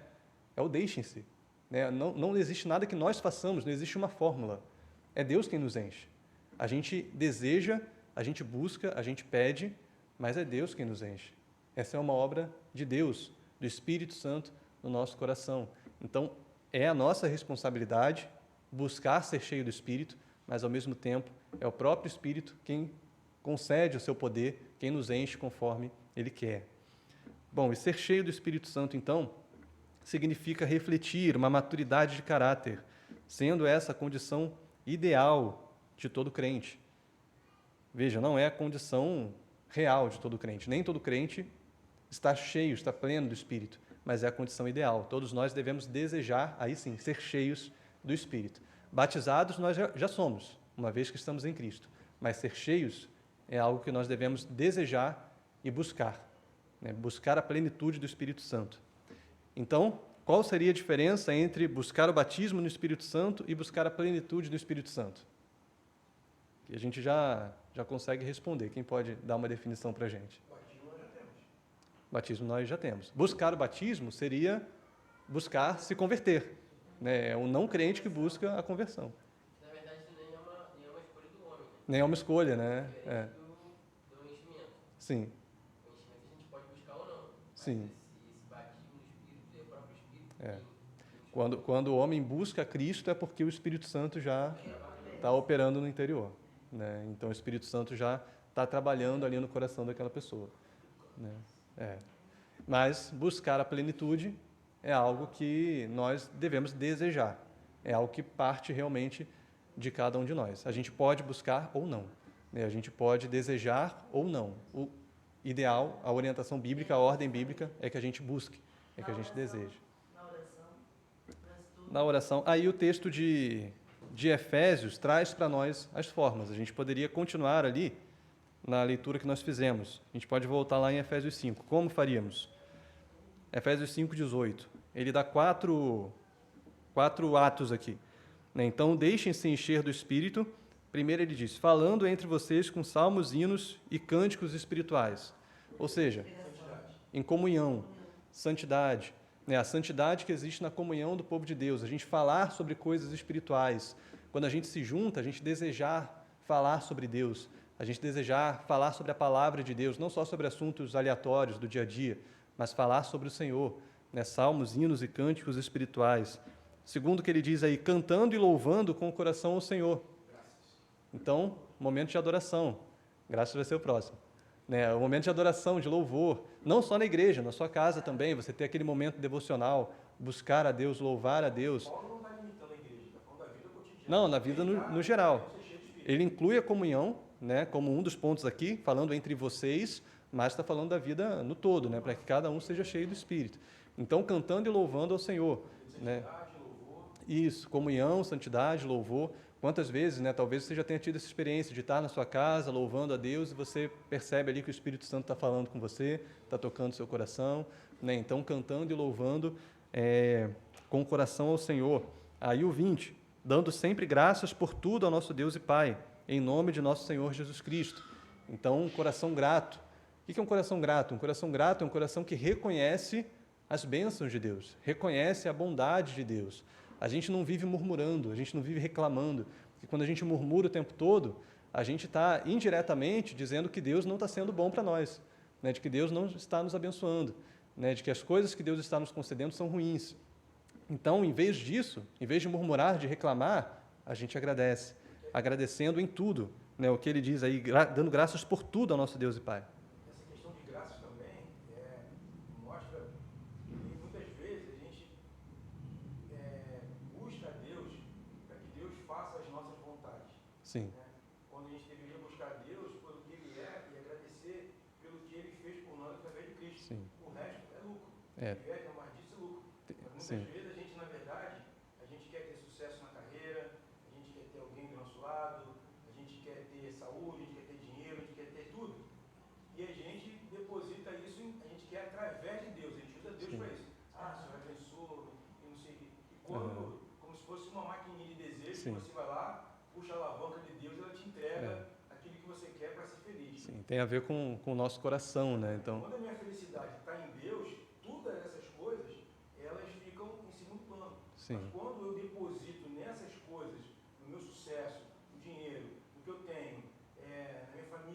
o deixem-se. Né? Não existe nada que nós façamos, não existe uma fórmula. É Deus quem nos enche. A gente deseja a gente busca, a gente pede, mas é Deus quem nos enche. Essa é uma obra de Deus, do Espírito Santo no nosso coração. Então, é a nossa responsabilidade buscar ser cheio do Espírito, mas, ao mesmo tempo, é o próprio Espírito quem concede o seu poder, quem nos enche conforme Ele quer. Bom, e ser cheio do Espírito Santo, então, significa refletir uma maturidade de caráter, sendo essa a condição ideal de todo crente. Veja, não é a condição real de todo crente. Nem todo crente está cheio, está pleno do Espírito, mas é a condição ideal. Todos nós devemos desejar, aí sim, ser cheios do Espírito. Batizados nós já somos, uma vez que estamos em Cristo, mas ser cheios é algo que nós devemos desejar e buscar, né? Buscar a plenitude do Espírito Santo. Então, qual seria a diferença entre buscar o batismo no Espírito Santo e buscar a plenitude do Espírito Santo? Que a gente já consegue responder. Quem pode dar uma definição para a gente? Batismo nós já temos. Batismo nós já temos. Buscar o batismo seria buscar se converter, né? É um não crente que busca a conversão. Na verdade, nem é uma escolha do homem, né? Nem é uma escolha, né? É do enchimento. Sim. O enchimento a gente pode buscar ou não. Sim. Esse batismo no Espírito é o próprio Espírito. É. Quando o homem busca Cristo é porque o Espírito Santo já está operando no interior, né? Então o Espírito Santo já está trabalhando ali no coração daquela pessoa, né? Mas buscar a plenitude é algo que nós devemos desejar, é algo que parte realmente de cada um de nós. A gente pode buscar ou não, né? A gente pode desejar ou não. O ideal, a orientação bíblica, a ordem bíblica é que a gente busque, é que a gente deseje. Na oração, aí o texto de Efésios traz para nós as formas. A gente poderia continuar ali na leitura que nós fizemos. A gente pode voltar lá em Efésios 5. Como faríamos? Efésios 5:18. Ele dá quatro atos aqui, né? Então, deixem-se encher do Espírito. Primeiro ele diz, falando entre vocês com salmos, hinos e cânticos espirituais. Ou seja, em comunhão, santidade, né? A santidade que existe na comunhão do povo de Deus, a gente falar sobre coisas espirituais. Quando a gente se junta, a gente desejar falar sobre Deus, a gente desejar falar sobre a palavra de Deus, não só sobre assuntos aleatórios do dia a dia, mas falar sobre o Senhor, né? Salmos, hinos e cânticos espirituais. Segundo o que ele diz aí, cantando e louvando com o coração ao Senhor. Então, momento de adoração. Graças vai ser o próximo, né? O momento de adoração, de louvor, não só na igreja, na sua casa também, você ter aquele momento devocional, buscar a Deus, louvar a Deus. Paulo não está limitando a igreja, está falando da vida cotidiana. Não, na vida no geral. Ele inclui a comunhão, né, como um dos pontos aqui, falando entre vocês, mas está falando da vida no todo, né, para que cada um seja cheio do Espírito. Então, cantando e louvando ao Senhor, né? Isso, comunhão, santidade, louvor. Quantas vezes, né, talvez você já tenha tido essa experiência de estar na sua casa, louvando a Deus, e você percebe ali que o Espírito Santo está falando com você, está tocando seu coração, né? Então, cantando e louvando com o coração ao Senhor. Aí o 20, dando sempre graças por tudo ao nosso Deus e Pai, em nome de nosso Senhor Jesus Cristo. Então, um coração grato. O que é um coração grato? Um coração grato é um coração que reconhece as bênçãos de Deus, reconhece a bondade de Deus. A gente não vive murmurando, a gente não vive reclamando. E quando a gente murmura o tempo todo, a gente está indiretamente dizendo que Deus não está sendo bom para nós, né? De que Deus não está nos abençoando, né? De que as coisas que Deus está nos concedendo são ruins. Então, em vez disso, em vez de murmurar, de reclamar, a gente agradece, agradecendo em tudo, né? O que ele diz aí, dando graças por tudo ao nosso Deus e Pai. Essa questão de graças também mostra que muitas vezes a gente busca a Deus para que Deus faça as nossas vontades. Sim. Né? Quando a gente deveria buscar a Deus pelo que Ele é e agradecer pelo que Ele fez por nós através de Cristo. Sim. O resto é lucro. É uma disso é lucro. Mas muitas vezes a gente, na verdade, a gente quer ter sucesso na carreira, a gente quer ter alguém do nosso lado, a gente quer ter saúde, a gente quer ter dinheiro, a gente quer ter tudo. E a gente deposita isso, a gente quer através de Deus, a gente usa Deus para isso. Senhor abençoa, e não sei o que. E quando, como se fosse uma maquininha de desejo, você vai lá, puxa a alavanca de Deus e ela te entrega aquilo que você quer para ser feliz. Sim, tem a ver com o nosso coração, né? Então, quando a minha felicidade está em Deus, todas essas coisas, elas ficam em segundo plano. sim. Mas quando eu deposito nessas coisas, no meu sucesso, no dinheiro, no que eu tenho, na minha família,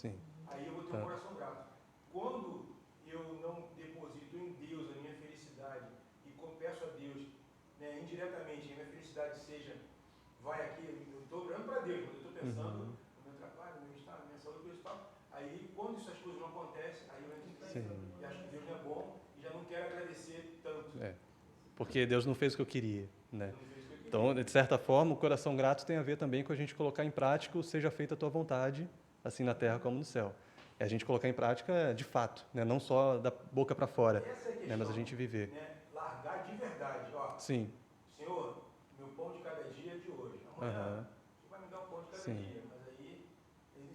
Sim. Aí eu vou ter um coração grato. Quando eu não deposito em Deus a minha felicidade e peço a Deus, né, indiretamente, que a minha felicidade seja, vai aqui, eu estou orando para Deus, mas eu estou pensando no meu trabalho, no meu estado, na minha saúde, coisa e tal. Aí, quando essas coisas não acontecem, aí eu entro em crise e acho que Deus não é bom e já não quero agradecer tanto. Porque Deus não fez o que eu queria, né? Então, de certa forma, o coração grato tem a ver também com a gente colocar em prática o seja feita a tua vontade, assim na terra como no céu. É a gente colocar em prática de fato, né? Não só da boca para fora, né? Mas a gente viver. Né? Largar de verdade. Ó, Sim. Senhor, meu pão de cada dia é de hoje. Amanhã você vai me dar um pão de cada dia. Mas aí,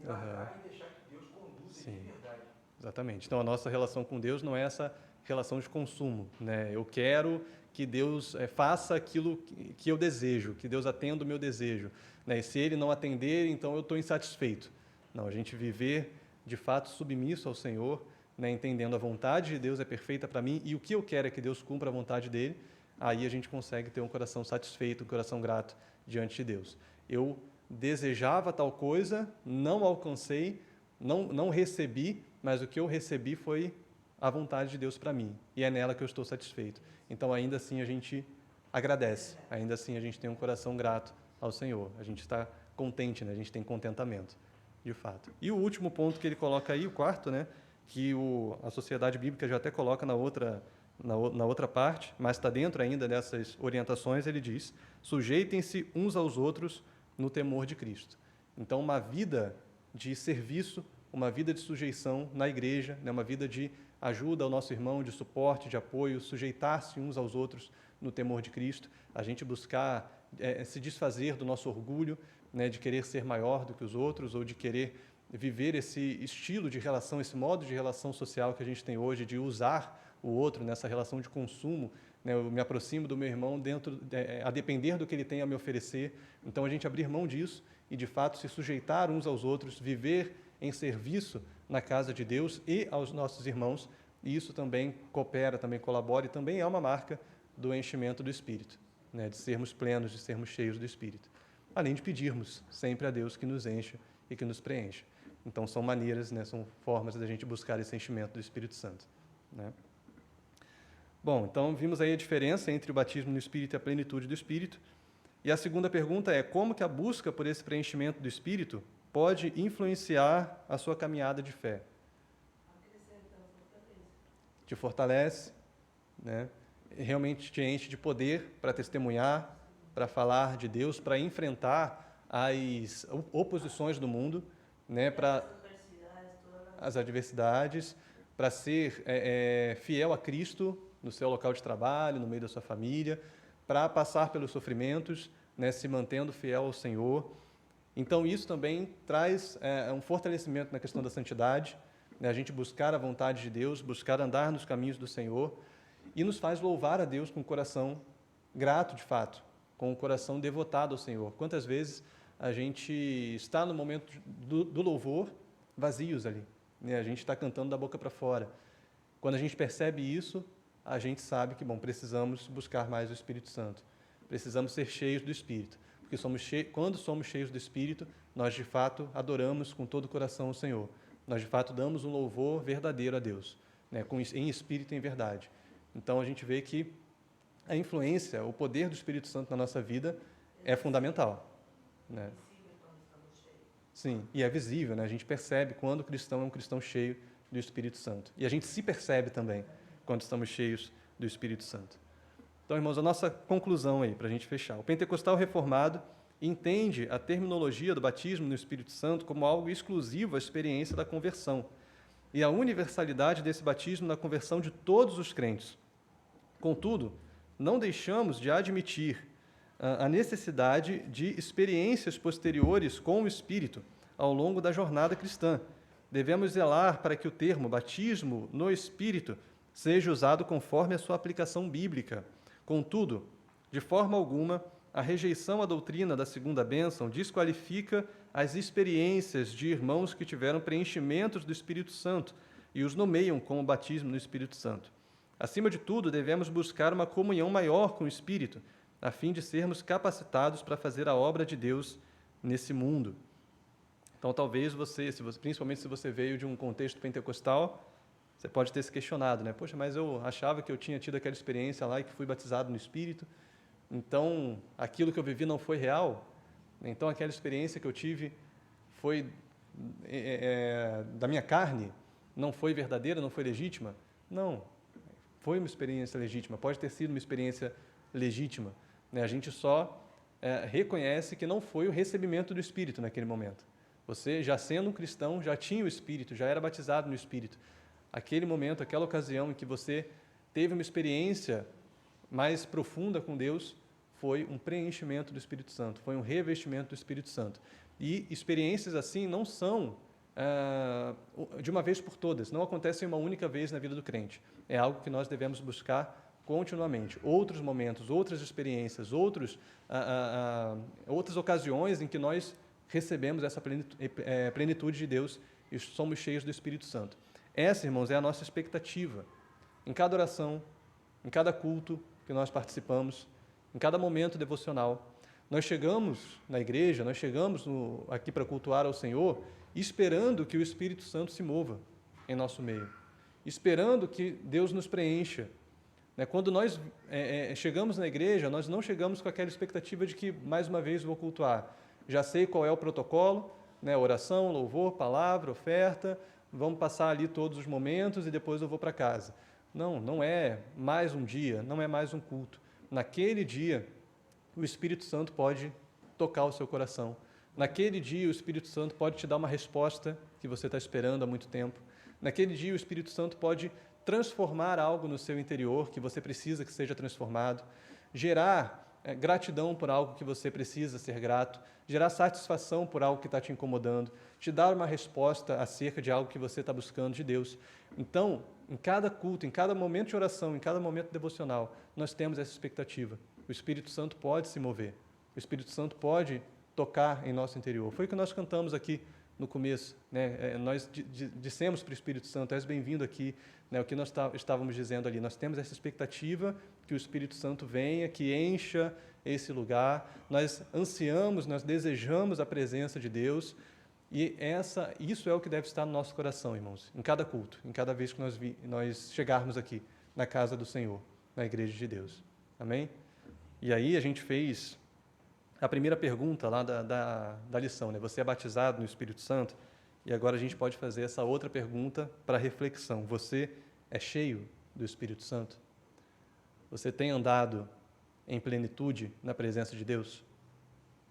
largar e deixar que Deus conduza de verdade. Exatamente. Então, a nossa relação com Deus não é essa relação de consumo, né? Eu quero que Deus faça aquilo que eu desejo, que Deus atenda o meu desejo, né? E se Ele não atender, então eu estou insatisfeito. Não, a gente viver de fato submisso ao Senhor, né? Entendendo a vontade de Deus é perfeita para mim e o que eu quero é que Deus cumpra a vontade dEle, aí a gente consegue ter um coração satisfeito, um coração grato diante de Deus. Eu desejava tal coisa, não alcancei, não recebi, mas o que eu recebi foi a vontade de Deus para mim, e é nela que eu estou satisfeito. Então, ainda assim, a gente agradece, ainda assim, a gente tem um coração grato ao Senhor, a gente está contente, né? A gente tem contentamento, de fato. E o último ponto que ele coloca aí, o quarto, né? Que a Sociedade Bíblica já até coloca na outra parte, mas está dentro ainda dessas orientações, ele diz: sujeitem-se uns aos outros no temor de Cristo. Então, uma vida de serviço, uma vida de sujeição na igreja, né? Uma vida de ajuda ao nosso irmão, de suporte, de apoio, sujeitar-se uns aos outros no temor de Cristo, a gente buscar se desfazer do nosso orgulho, né, de querer ser maior do que os outros ou de querer viver esse estilo de relação, esse modo de relação social que a gente tem hoje, de usar o outro nessa relação de consumo, né, eu me aproximo do meu irmão a depender do que ele tem a me oferecer. Então, a gente abrir mão disso e, de fato, se sujeitar uns aos outros, viver em serviço na casa de Deus e aos nossos irmãos, e isso também coopera, também colabora e também é uma marca do enchimento do Espírito, né? De sermos plenos, de sermos cheios do Espírito, além de pedirmos sempre a Deus que nos encha e que nos preencha. Então, são maneiras, né? São formas da gente buscar esse enchimento do Espírito Santo, né? Bom, então vimos aí a diferença entre o batismo no Espírito e a plenitude do Espírito, e a segunda pergunta é: como que a busca por esse preenchimento do Espírito pode influenciar a sua caminhada de fé? Te fortalece, né? Realmente te enche de poder para testemunhar, para falar de Deus, para enfrentar as oposições do mundo, né? Para as adversidades, para ser fiel a Cristo no seu local de trabalho, no meio da sua família, para passar pelos sofrimentos, né? Se mantendo fiel ao Senhor. Então, isso também traz um fortalecimento na questão da santidade, né? A gente buscar a vontade de Deus, buscar andar nos caminhos do Senhor, e nos faz louvar a Deus com o coração grato, de fato, com o coração devotado ao Senhor. Quantas vezes a gente está no momento do louvor vazios ali, né? A gente está cantando da boca para fora. Quando a gente percebe isso, a gente sabe que, precisamos buscar mais o Espírito Santo, precisamos ser cheios do Espírito. Porque quando somos cheios do Espírito, nós, de fato, adoramos com todo o coração o Senhor. Nós, de fato, damos um louvor verdadeiro a Deus, né? Em espírito e em verdade. Então, a gente vê que a influência, o poder do Espírito Santo na nossa vida é fundamental, né? Sim, e é visível, né? A gente percebe quando o cristão é um cristão cheio do Espírito Santo. E a gente se percebe também quando estamos cheios do Espírito Santo. Então, irmãos, a nossa conclusão aí, para a gente fechar. O pentecostal reformado entende a terminologia do batismo no Espírito Santo como algo exclusivo à experiência da conversão e a universalidade desse batismo na conversão de todos os crentes. Contudo, não deixamos de admitir a necessidade de experiências posteriores com o Espírito ao longo da jornada cristã. Devemos zelar para que o termo batismo no Espírito seja usado conforme a sua aplicação bíblica. Contudo, de forma alguma, a rejeição à doutrina da segunda bênção desqualifica as experiências de irmãos que tiveram preenchimentos do Espírito Santo e os nomeiam como batismo no Espírito Santo. Acima de tudo, devemos buscar uma comunhão maior com o Espírito, a fim de sermos capacitados para fazer a obra de Deus nesse mundo. Então, talvez principalmente se você veio de um contexto pentecostal, você pode ter se questionado, né? Poxa, mas eu achava que eu tinha tido aquela experiência lá e que fui batizado no Espírito, então aquilo que eu vivi não foi real? Então, aquela experiência que eu tive foi da minha carne, não foi verdadeira, não foi legítima? Não, foi uma experiência legítima, pode ter sido uma experiência legítima, né? A gente só reconhece que não foi o recebimento do Espírito naquele momento. Você, já sendo um cristão, já tinha o Espírito, já era batizado no Espírito. Aquele momento, aquela ocasião em que você teve uma experiência mais profunda com Deus, foi um preenchimento do Espírito Santo, foi um revestimento do Espírito Santo. E experiências assim não são de uma vez por todas, não acontecem uma única vez na vida do crente. É algo que nós devemos buscar continuamente. Outros momentos, outras experiências, outras ocasiões em que nós recebemos essa plenitude de Deus e somos cheios do Espírito Santo. Essa, irmãos, é a nossa expectativa. Em cada oração, em cada culto que nós participamos, em cada momento devocional, nós chegamos na igreja, nós chegamos aqui para cultuar ao Senhor, esperando que o Espírito Santo se mova em nosso meio, esperando que Deus nos preencha. Quando nós chegamos na igreja, nós não chegamos com aquela expectativa de que, mais uma vez, vou cultuar. Já sei qual é o protocolo, oração, louvor, palavra, oferta, vamos passar ali todos os momentos e depois eu vou para casa. Não, não é mais um dia, não é mais um culto. Naquele dia, o Espírito Santo pode tocar o seu coração. Naquele dia, o Espírito Santo pode te dar uma resposta que você está esperando há muito tempo. Naquele dia, o Espírito Santo pode transformar algo no seu interior que você precisa que seja transformado, gerar gratidão por algo que você precisa ser grato, gerar satisfação por algo que está te incomodando, te dar uma resposta acerca de algo que você está buscando de Deus. Então, em cada culto, em cada momento de oração, em cada momento devocional, nós temos essa expectativa. O Espírito Santo pode se mover, o Espírito Santo pode tocar em nosso interior. Foi o que nós cantamos aqui no começo, nós dissemos para o Espírito Santo: és bem-vindo aqui, o que nós estávamos dizendo ali. Nós temos essa expectativa que o Espírito Santo venha, que encha esse lugar. Nós ansiamos, nós desejamos a presença de Deus, e isso é o que deve estar no nosso coração, irmãos, em cada culto, em cada vez que nós chegarmos aqui na casa do Senhor, na igreja de Deus. Amém? E aí a gente fez a primeira pergunta lá da lição, Você é batizado no Espírito Santo? E agora a gente pode fazer essa outra pergunta para reflexão. Você é cheio do Espírito Santo? Você tem andado em plenitude na presença de Deus?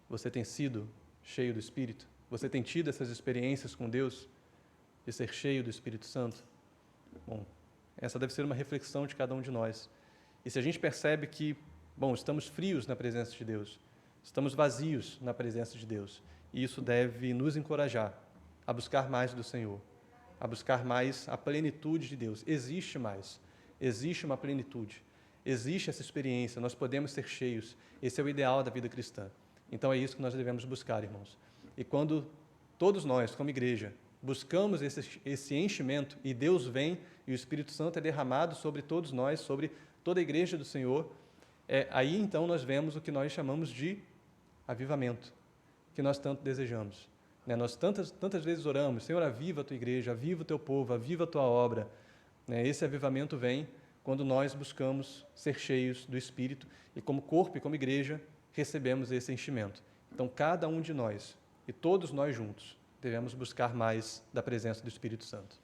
Você tem sido cheio do Espírito? Você tem tido essas experiências com Deus de ser cheio do Espírito Santo? Bom, essa deve ser uma reflexão de cada um de nós. E se a gente percebe que, estamos frios na presença de Deus, estamos vazios na presença de Deus, e isso deve nos encorajar a buscar mais do Senhor, a buscar mais a plenitude de Deus. Existe uma plenitude, existe essa experiência, nós podemos ser cheios, esse é o ideal da vida cristã. Então é isso que nós devemos buscar, irmãos. E quando todos nós, como igreja, buscamos esse enchimento, e Deus vem, e o Espírito Santo é derramado sobre todos nós, sobre toda a igreja do Senhor, aí então nós vemos o que nós chamamos de avivamento, que nós tanto desejamos. Nós tantas vezes oramos: Senhor, aviva a tua igreja, aviva o teu povo, aviva a tua obra. Esse avivamento vem quando nós buscamos ser cheios do Espírito e, como corpo e como igreja, recebemos esse enchimento. Então, cada um de nós e todos nós juntos devemos buscar mais da presença do Espírito Santo.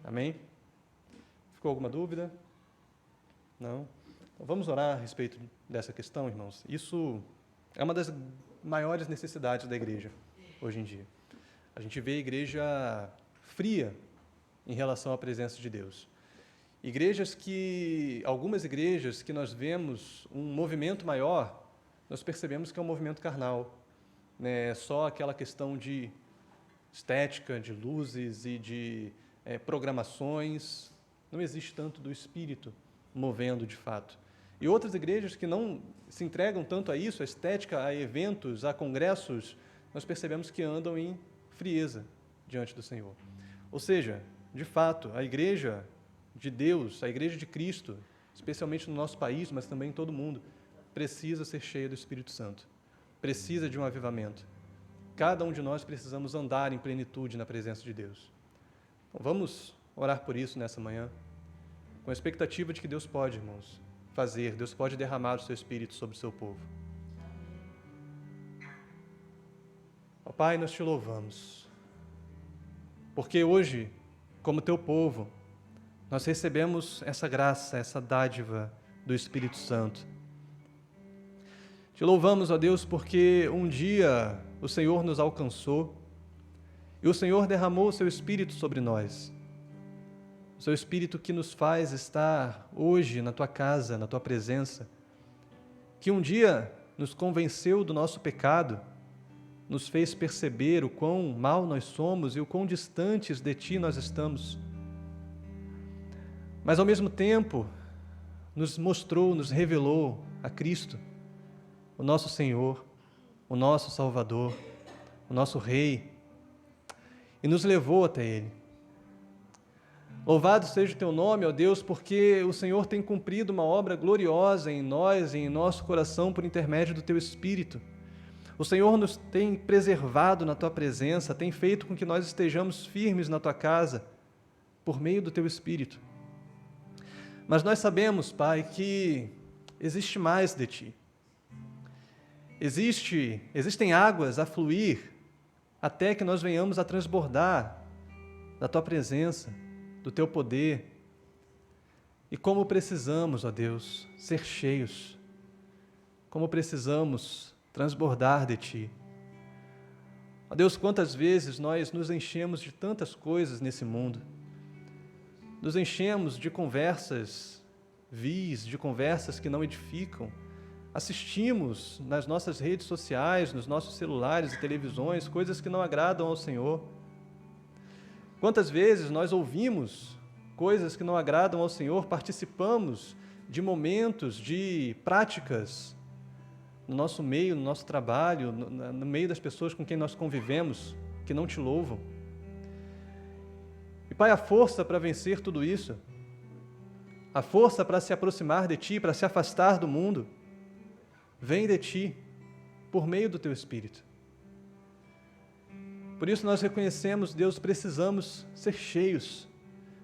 Amém? Ficou alguma dúvida? Não? Então, vamos orar a respeito dessa questão, irmãos. Isso é uma das maiores necessidades da igreja hoje em dia. A gente vê a igreja fria em relação à presença de Deus. Algumas igrejas que nós vemos um movimento maior, nós percebemos que é um movimento carnal. Só aquela questão de estética, de luzes e de programações. Não existe tanto do Espírito movendo de fato. E outras igrejas que não se entregam tanto a isso, a estética, a eventos, a congressos, nós percebemos que andam em frieza diante do Senhor. Ou seja, de fato, a igreja de Deus, a igreja de Cristo, especialmente no nosso país, mas também em todo o mundo, precisa ser cheia do Espírito Santo. Precisa de um avivamento. cada um de nós precisamos andar em plenitude na presença de Deus. Então, vamos orar por isso nessa manhã, com a expectativa de que Deus pode, irmãos, fazer, Deus pode derramar o seu Espírito sobre o seu povo. Ó Pai, nós te louvamos, porque hoje, como teu povo, nós recebemos essa graça, essa dádiva do Espírito Santo. Te louvamos, ó Deus, porque um dia o Senhor nos alcançou e o Senhor derramou o seu Espírito sobre nós. O seu Espírito que nos faz estar hoje na tua casa, na tua presença, que um dia nos convenceu do nosso pecado, nos fez perceber o quão mal nós somos e o quão distantes de ti nós estamos. Mas, ao mesmo tempo, nos mostrou, nos revelou a Cristo, o nosso Senhor, o nosso Salvador, o nosso Rei, e nos levou até Ele. Louvado seja o teu nome, ó Deus, porque o Senhor tem cumprido uma obra gloriosa em nós e em nosso coração por intermédio do teu Espírito. O Senhor nos tem preservado na tua presença, tem feito com que nós estejamos firmes na tua casa, por meio do teu Espírito. Mas nós sabemos, Pai, que existe mais de ti. Existem águas a fluir até que nós venhamos a transbordar da tua presença, do teu poder. E como precisamos, ó Deus, ser cheios, como precisamos transbordar de ti. Ó Deus, quantas vezes nós nos enchemos de tantas coisas nesse mundo, nos enchemos de conversas vis, de conversas que não edificam, assistimos nas nossas redes sociais, nos nossos celulares e televisões, coisas que não agradam ao Senhor. Quantas vezes nós ouvimos coisas que não agradam ao Senhor, participamos de momentos, de práticas no nosso meio, no nosso trabalho, no meio das pessoas com quem nós convivemos, que não te louvam. E, Pai, a força para vencer tudo isso, a força para se aproximar de Ti, para se afastar do mundo, vem de Ti, por meio do Teu Espírito. Por isso nós reconhecemos, Deus, precisamos ser cheios,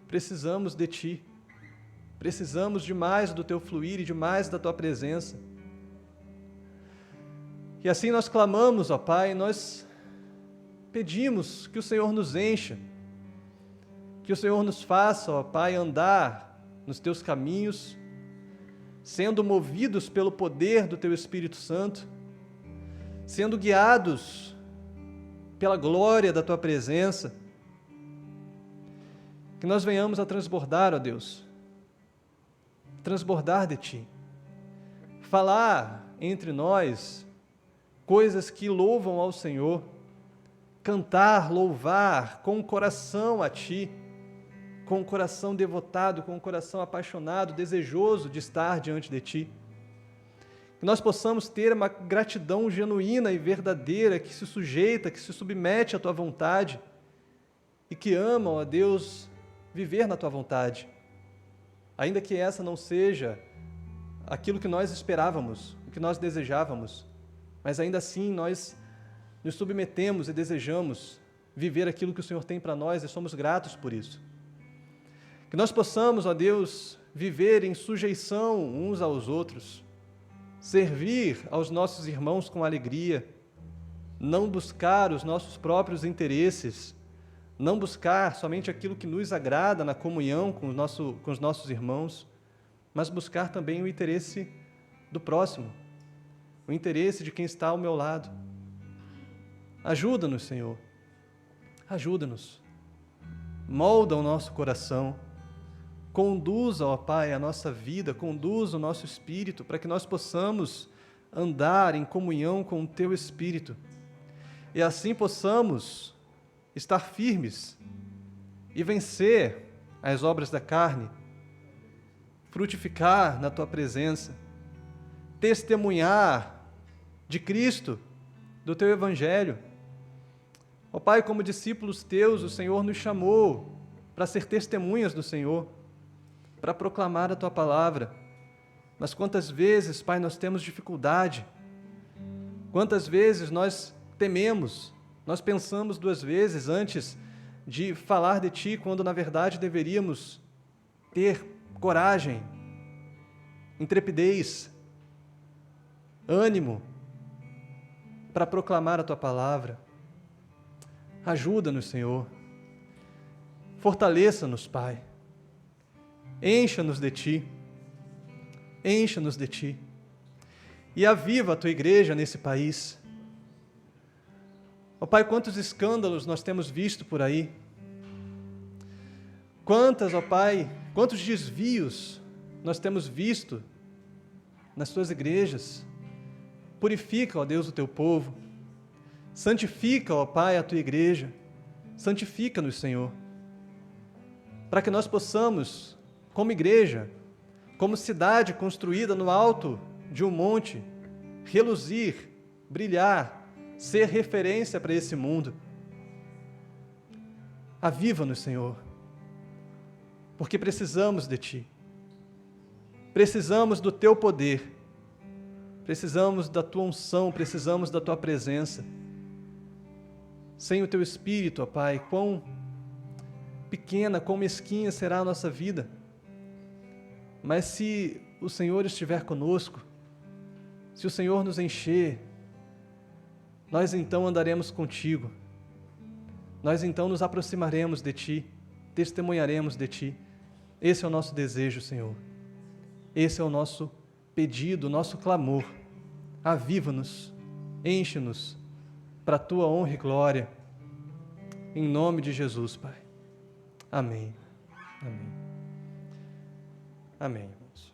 precisamos de Ti, precisamos de mais do Teu fluir e de mais da Tua presença. E assim nós clamamos, ó Pai, nós pedimos que o Senhor nos encha, que o Senhor nos faça, ó Pai, andar nos Teus caminhos, sendo movidos pelo poder do Teu Espírito Santo, sendo guiados pela glória da Tua presença, que nós venhamos a transbordar, ó Deus, transbordar de Ti, falar entre nós coisas que louvam ao Senhor, cantar, louvar com o coração a Ti, com o coração devotado, com o coração apaixonado, desejoso de estar diante de Ti. Que nós possamos ter uma gratidão genuína e verdadeira, que se sujeita, que se submete à Tua vontade e que ama, ó Deus, viver na Tua vontade. Ainda que essa não seja aquilo que nós esperávamos, o que nós desejávamos, mas ainda assim nós nos submetemos e desejamos viver aquilo que o Senhor tem para nós e somos gratos por isso. Que nós possamos, ó Deus, viver em sujeição uns aos outros, servir aos nossos irmãos com alegria, não buscar os nossos próprios interesses, não buscar somente aquilo que nos agrada na comunhão com os nossos irmãos, mas buscar também o interesse do próximo, o interesse de quem está ao meu lado. Ajuda-nos, Senhor, ajuda-nos, molda o nosso coração, conduza, ó Pai, a nossa vida, conduza o nosso espírito, para que nós possamos andar em comunhão com o Teu Espírito, e assim possamos estar firmes e vencer as obras da carne, frutificar na Tua presença, testemunhar de Cristo, do Teu Evangelho. Ó Pai, como discípulos Teus, o Senhor nos chamou para ser testemunhas do Senhor, para proclamar a Tua palavra. Mas quantas vezes, Pai, nós temos dificuldade, quantas vezes nós tememos Nós pensamos 2 vezes antes de falar de Ti, quando na verdade deveríamos ter coragem, intrepidez, ânimo para proclamar a Tua palavra. Ajuda-nos, Senhor. Fortaleça-nos, Pai. Encha-nos de Ti. Encha-nos de Ti. E aviva a Tua igreja nesse país. Ó Pai, quantos escândalos nós temos visto por aí. Quantos desvios nós temos visto nas Tuas igrejas. Purifica, ó Deus, o Teu povo. Santifica, ó Pai, a Tua igreja. Santifica-nos, Senhor. Para que nós possamos, como igreja, como cidade construída no alto de um monte, reluzir, brilhar, ser referência para esse mundo. Aviva-nos, Senhor, porque precisamos de Ti. Precisamos do Teu poder. Precisamos da Tua unção, precisamos da Tua presença. Sem o Teu Espírito, ó Pai, quão pequena, quão mesquinha será a nossa vida. Mas se o Senhor estiver conosco, se o Senhor nos encher, nós então andaremos contigo. Nós então nos aproximaremos de Ti, testemunharemos de Ti. Esse é o nosso desejo, Senhor. Esse é o nosso pedido, o nosso clamor. Aviva-nos, enche-nos para a Tua honra e glória. Em nome de Jesus, Pai. Amém. Amém. Amém, irmãos.